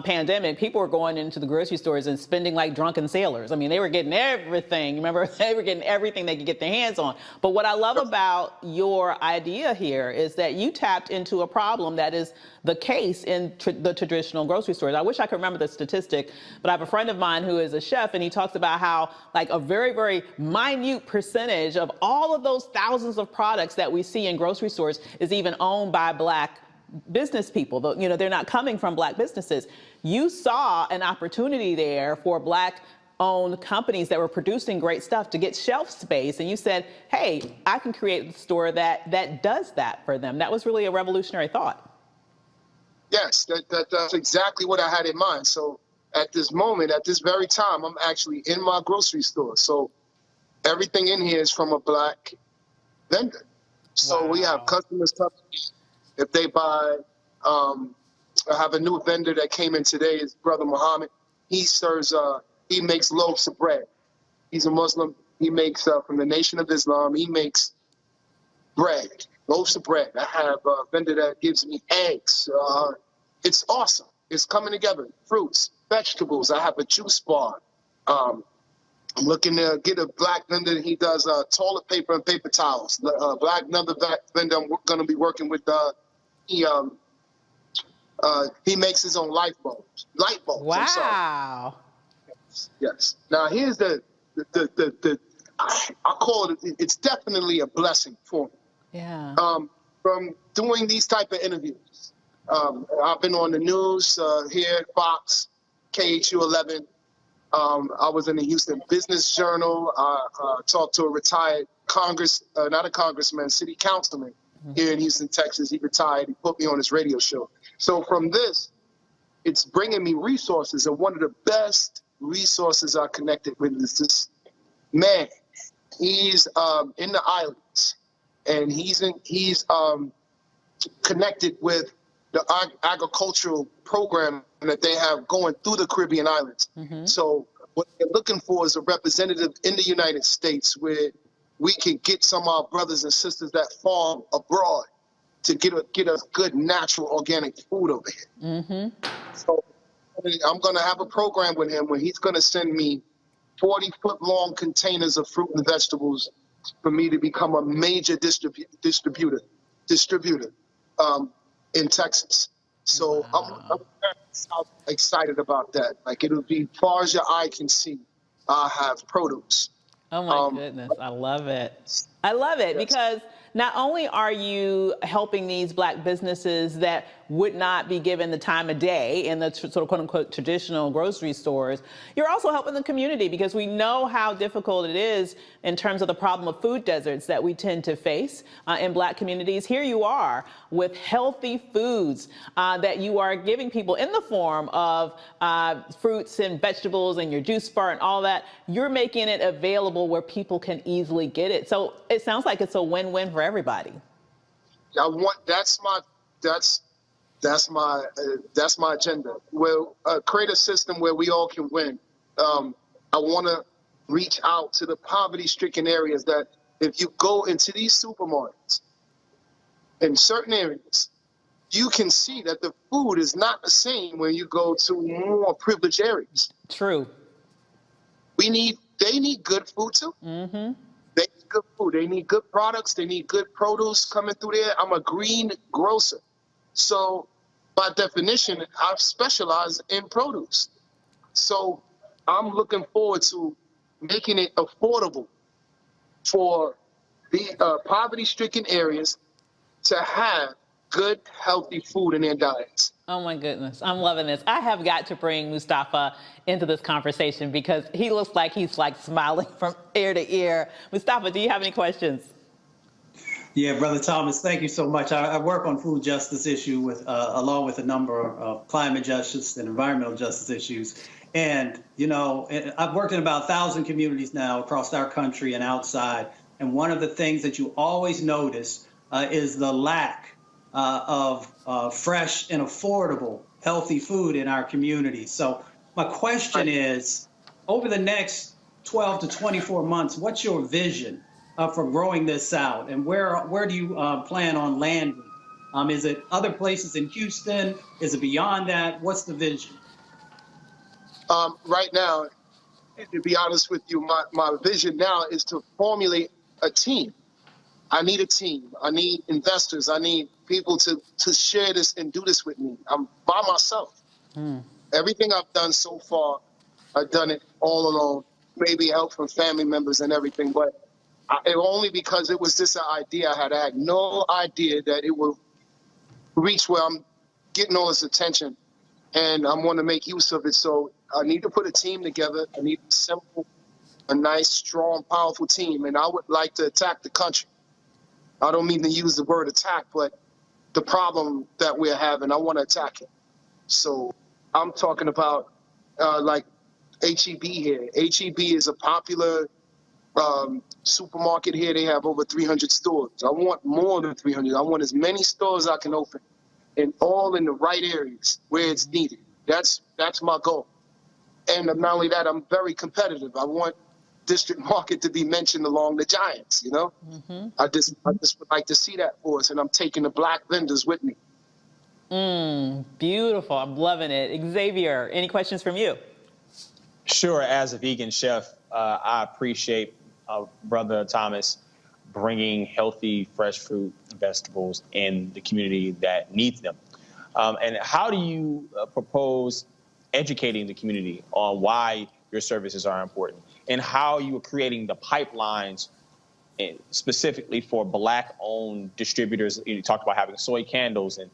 pandemic, people were going into the grocery stores and spending like drunken sailors. I mean, they were getting everything. Remember, they were getting everything they could get their hands on. But what I love about your idea here is that you tapped into a problem that is the case in the traditional grocery stores. I wish I could remember the statistic, but I have a friend of mine who is a chef, and he talks about how like a very, very minute percentage of all of those thousands of products that we see in grocery stores is even owned by Black business people. They're not coming from Black businesses. You saw an opportunity there for Black-owned companies that were producing great stuff to get shelf space, and you said, hey, I can create a store that does that for them. That was really a revolutionary thought. Yes, that's exactly what I had in mind. So at this moment, at this very time, I'm actually in my grocery store. So everything in here is from a Black vendor. So we have customers coming in. If they buy, I have a new vendor that came in today, his brother Muhammad. He serves, he makes loaves of bread. He's a Muslim. He makes, from the Nation of Islam, he makes bread, loaves of bread. I have a vendor that gives me eggs. It's awesome. It's coming together. Fruits, vegetables. I have a juice bar. I'm looking to get a Black vendor. He does toilet paper and paper towels. Black another vendor I'm going to be working with. He makes his own light bulbs. Wow. Yes. Now here's the I call it. It's definitely a blessing for me. Yeah. From doing these type of interviews, I've been on the news here at Fox, KHU11. I was in the Houston Business Journal. I talked to a retired not a congressman, city councilman here in Houston, Texas. He retired. He put me on his radio show. So from this, it's bringing me resources. And one of the best resources I connected with is this man. He's in the islands, and he's connected with the agricultural program that they have going through the Caribbean islands. So what they're looking for is a representative in the United States where we can get some of our brothers and sisters that farm abroad to get us good natural organic food over here. So I'm going to have a program with him where he's going to send me 40-foot-long containers of fruit and vegetables for me to become a major distributor in Texas. So I'm very excited about that. Like, it'll be far as your eye can see, I have produce. Oh my goodness, I love it. I love it because not only are you helping these Black businesses that would not be given the time of day in the sort of quote unquote traditional grocery stores, you're also helping the community because we know how difficult it is in terms of the problem of food deserts that we tend to face in Black communities. Here you are with healthy foods that you are giving people in the form of fruits and vegetables and your juice bar and all that. You're making it available where people can easily get it. So it sounds like it's a win-win for everybody. That's my agenda. We'll create a system where we all can win. I want to reach out to the poverty-stricken areas that if you go into these supermarkets in certain areas, you can see that the food is not the same when you go to more privileged areas. True. They need good food too. They need good food. They need good products. They need good produce coming through there. I'm a green grocer. So by definition, I specialize in produce. So I'm looking forward to making it affordable for the poverty-stricken areas to have good, healthy food in their diets. Oh my goodness, I'm loving this. I have got to bring Mustafa into this conversation because he looks like he's like smiling from ear to ear. Mustafa, do you have any questions? Yeah, Brother Thomas, thank you so much. I work on food justice issue along with a number of climate justice and environmental justice issues. And, you know, I've worked in about 1,000 communities now across our country and outside. And one of the things that you always notice is the lack of fresh and affordable, healthy food in our communities. So my question is, over the next 12 to 24 months, what's your vision for growing this out? And where do you plan on landing? Is it other places in Houston? Is it beyond that? What's the vision? Right now, to be honest with you, my vision now is to formulate a team. I need a team. I need investors. I need people to share this and do this with me. I'm by myself. Everything I've done so far, I've done it all alone. Maybe help from family members and everything, but only because it was just an idea I had. I had no idea that it would reach where I'm getting all this attention, and I'm going to make use of it. So I need to put a team together. I need a nice, strong, powerful team, and I would like to attack the country. I don't mean to use the word attack, but the problem that we're having, I want to attack it. So I'm talking about like HEB here. HEB is a popular supermarket here. They have over 300 stores. I want more than 300. I want as many stores I can open, and all in the right areas where it's needed. That's my goal. And not only that, I'm very competitive. I want District Market to be mentioned along the giants, you know? I just would like to see that for us, and I'm taking the Black vendors with me. Beautiful. I'm loving it. Xavier, any questions from you? Sure. As a vegan chef, I appreciate Brother Thomas bringing healthy, fresh fruit and vegetables in the community that needs them. And how do you propose educating the community on why your services are important, and how you are creating the pipelines specifically for Black-owned distributors? You talked about having soy candles and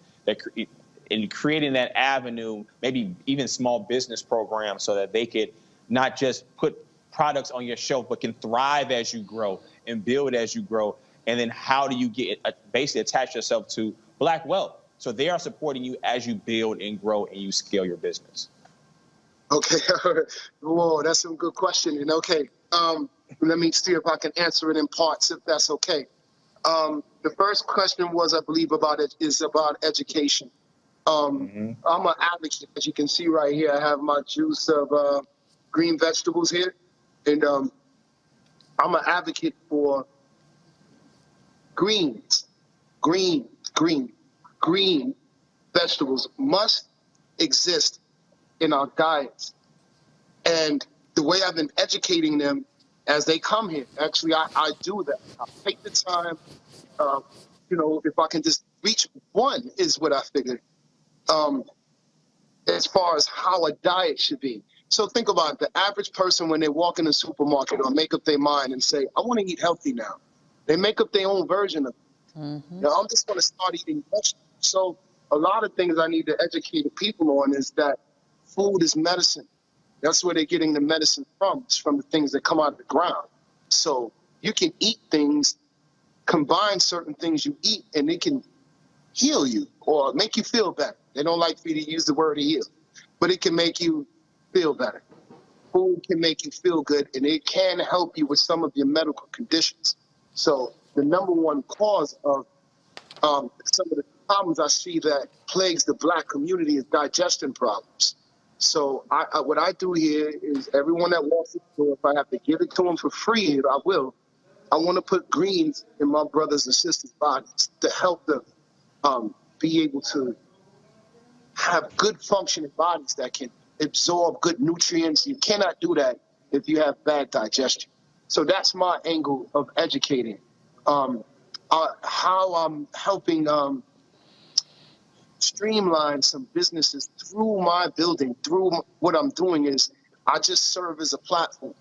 creating that avenue, maybe even small business programs, so that they could not just put products on your shelf, but can thrive as you grow and build as you grow. And then how do you get basically attach yourself to Black wealth? So they are supporting you as you build and grow and you scale your business. Okay. Whoa, that's a good question. And okay, let me see if I can answer it in parts, if that's okay. The first question was, I believe, about education. I'm an advocate. As you can see right here, I have my juice of green vegetables here. And I'm an advocate for green vegetables must exist in our diets. And the way I've been educating them as they come here, actually, I do that. I take the time, if I can just reach one is what I figured, as far as how a diet should be. So think about it. The average person, when they walk in the supermarket or make up their mind and say, I want to eat healthy now, they make up their own version of it. I'm just going to start eating vegetables. So a lot of things I need to educate the people on is that food is medicine. That's where they're getting the medicine from. It's from the things that come out of the ground. So you can eat things, combine certain things you eat, and it can heal you or make you feel better. They don't like for you to use the word heal, but it can make you feel better. Food can make you feel good, and it can help you with some of your medical conditions. So the number one cause of some of the problems I see that plagues the Black community is digestion problems. So what I do here is everyone that walks in the door, if I have to give it to them for free, I will. I want to put greens in my brothers and sisters' bodies to help them be able to have good functioning bodies that can absorb good nutrients. You cannot do that if you have bad digestion. So that's my angle of educating. How I'm helping streamline some businesses through my building, through what I'm doing is I just serve as a platform.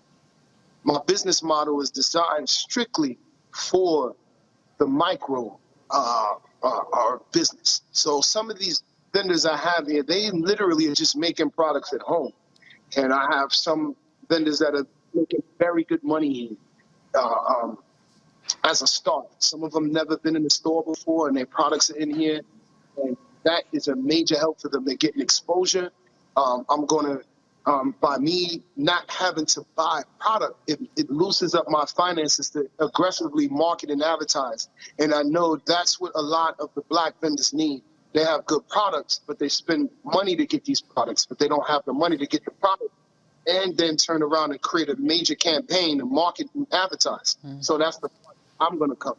My business model is designed strictly for the micro business. So some of these vendors I have here, they literally are just making products at home. And I have some vendors that are making very good money as a start. Some of them never been in the store before and their products are in here. And that is a major help for them. They're getting exposure. I'm going to, by me not having to buy product, it loosens up my finances to aggressively market and advertise. And I know that's what a lot of the Black vendors need. They have good products, but they spend money to get these products, but they don't have the money to get the product and then turn around and create a major campaign to market and advertise. So that's the part I'm going to cover.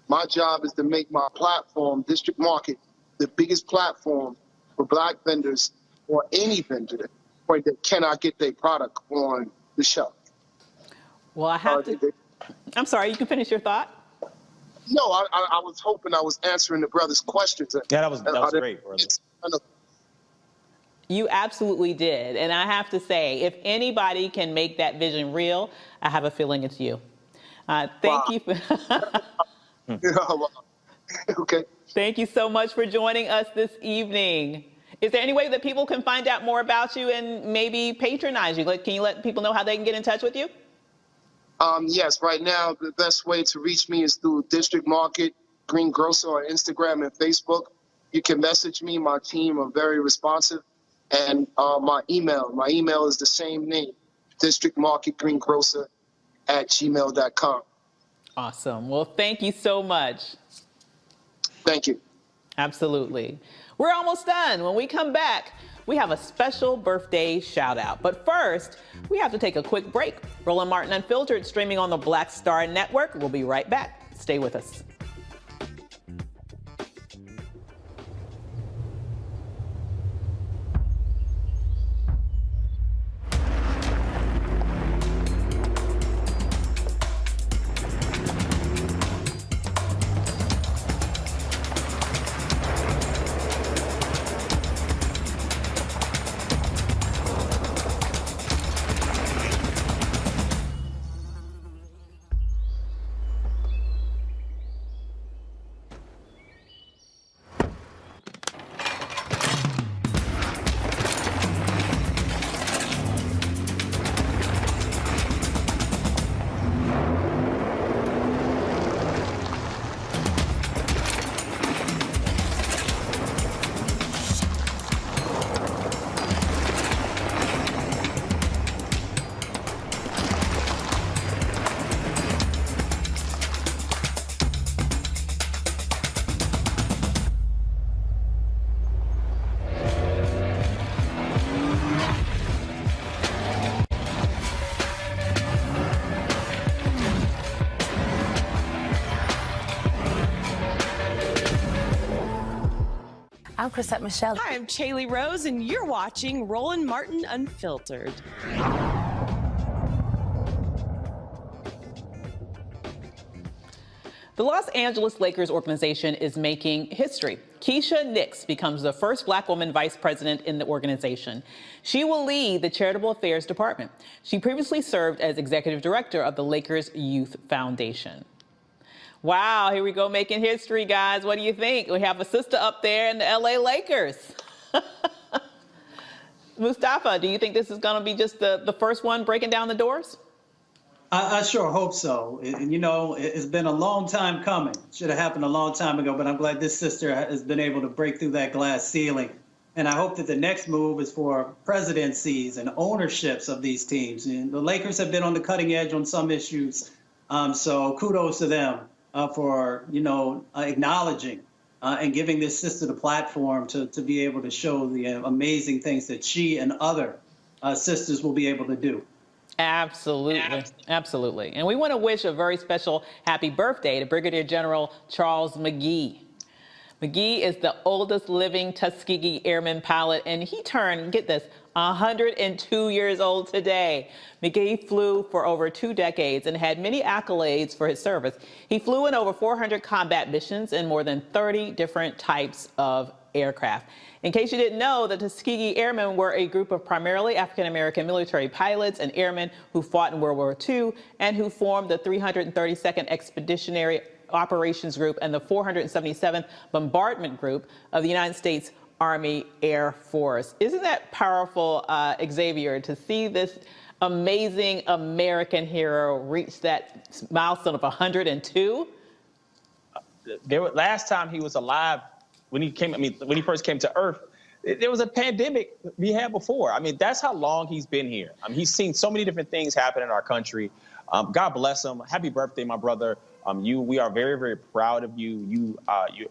My job is to make my platform, District Market, the biggest platform for Black vendors or any vendor that cannot get their product on the shelf. Well, I have to. I'm sorry, you can finish your thought. No, I was hoping I was answering the brother's questions. Yeah, that was great, brother. You absolutely did. And I have to say, if anybody can make that vision real, I have a feeling it's you. Thank you. Okay. Thank you so much for joining us this evening. Is there any way that people can find out more about you and maybe patronize you? Can you let people know how they can get in touch with you? Yes, right now, the best way to reach me is through District Market, Greengrocer on Instagram and Facebook. You can message me. My team are very responsive. And my email is the same name, districtmarketgreengrocer@gmail.com. Awesome. Well, thank you so much. Thank you. Absolutely. We're almost done. When we come back, we have a special birthday shout out. But first, we have to take a quick break. Roland Martin Unfiltered, streaming on the Black Star Network. We'll be right back. Stay with us. I'm Chrisette Michelle. Hi, I'm Chaley Rose, and you're watching Roland Martin Unfiltered. The Los Angeles Lakers organization is making history. Keisha Nix becomes the first black woman vice president in the organization. She will lead the Charitable Affairs Department. She previously served as executive director of the Lakers Youth Foundation. Wow, here we go making history, guys. What do you think? We have a sister up there in the LA Lakers. Mustafa, do you think this is going to be just the first one breaking down the doors? I sure hope so. And, you know, it's been a long time coming. Should have happened a long time ago, but I'm glad this sister has been able to break through that glass ceiling. And I hope that the next move is for presidencies and ownerships of these teams. And the Lakers have been on the cutting edge on some issues. So kudos to them for, you know, acknowledging and giving this sister the platform to be able to show the amazing things that she and other sisters will be able to do. Absolutely. Absolutely. And we want to wish a very special happy birthday to Brigadier General Charles McGee. McGee is the oldest living Tuskegee Airman pilot, and he turned, get this, 102 years old today. McGee flew for over 2 decades and had many accolades for his service. He flew in over 400 combat missions in more than 30 different types of aircraft. In case you didn't know, the Tuskegee Airmen were a group of primarily African-American military pilots and airmen who fought in World War II and who formed the 332nd Expeditionary Operations Group and the 477th Bombardment Group of the United States Army Air Force. Isn't that powerful, Xavier, to see this amazing American hero reach that milestone of 102? Last time he was alive, when he first came to Earth, there was a pandemic we had before. I mean, that's how long he's been here. I mean, he's seen so many different things happen in our country. God bless him. Happy birthday, my brother. We are very, very proud of you.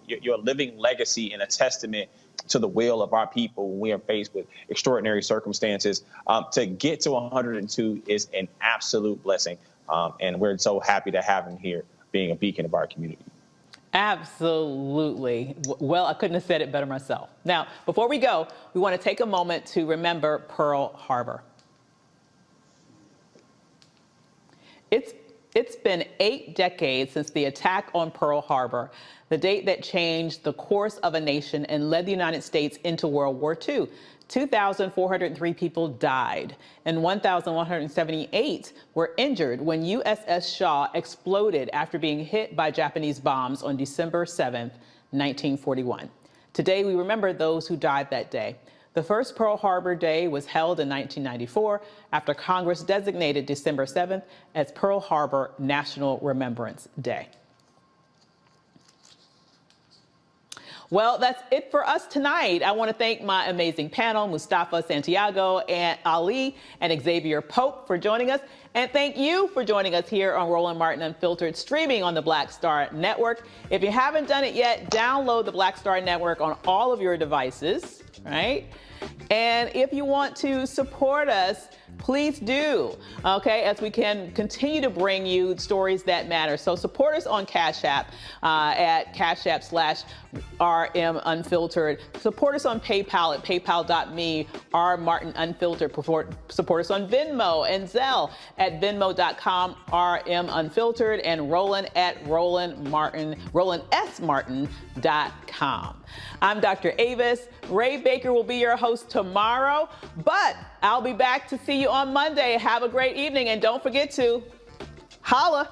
You're a living legacy and a testament to the will of our people when we are faced with extraordinary circumstances. To get to 102 is an absolute blessing. And we're so happy to have him here, being a beacon of our community. Absolutely. Well, I couldn't have said it better myself. Now, before we go, we want to take a moment to remember Pearl Harbor. It's been 8 decades since the attack on Pearl Harbor, the date that changed the course of a nation and led the United States into World War II. 2,403 people died and 1,178 were injured when USS Shaw exploded after being hit by Japanese bombs on December 7th, 1941. Today, we remember those who died that day. The first Pearl Harbor Day was held in 1994 after Congress designated December 7th as Pearl Harbor National Remembrance Day. Well, that's it for us tonight. I want to thank my amazing panel, Mustafa Santiago and Ali and Xavier Pope for joining us. And thank you for joining us here on Roland Martin Unfiltered, streaming on the Black Star Network. If you haven't done it yet, download the Black Star Network on all of your devices, right? And if you want to support us, please do, okay, as we can continue to bring you stories that matter. So support us on Cash App at Cash App /RM Unfiltered. Support us on PayPal at paypal.me, R Martin Unfiltered. Support us on Venmo and Zelle at venmo.com, RM Unfiltered, and Roland at RolandSMartin.com. I'm Dr. Avis. Ray Baker will be your host tomorrow, but I'll be back to see you on Monday. Have a great evening, and don't forget to holla.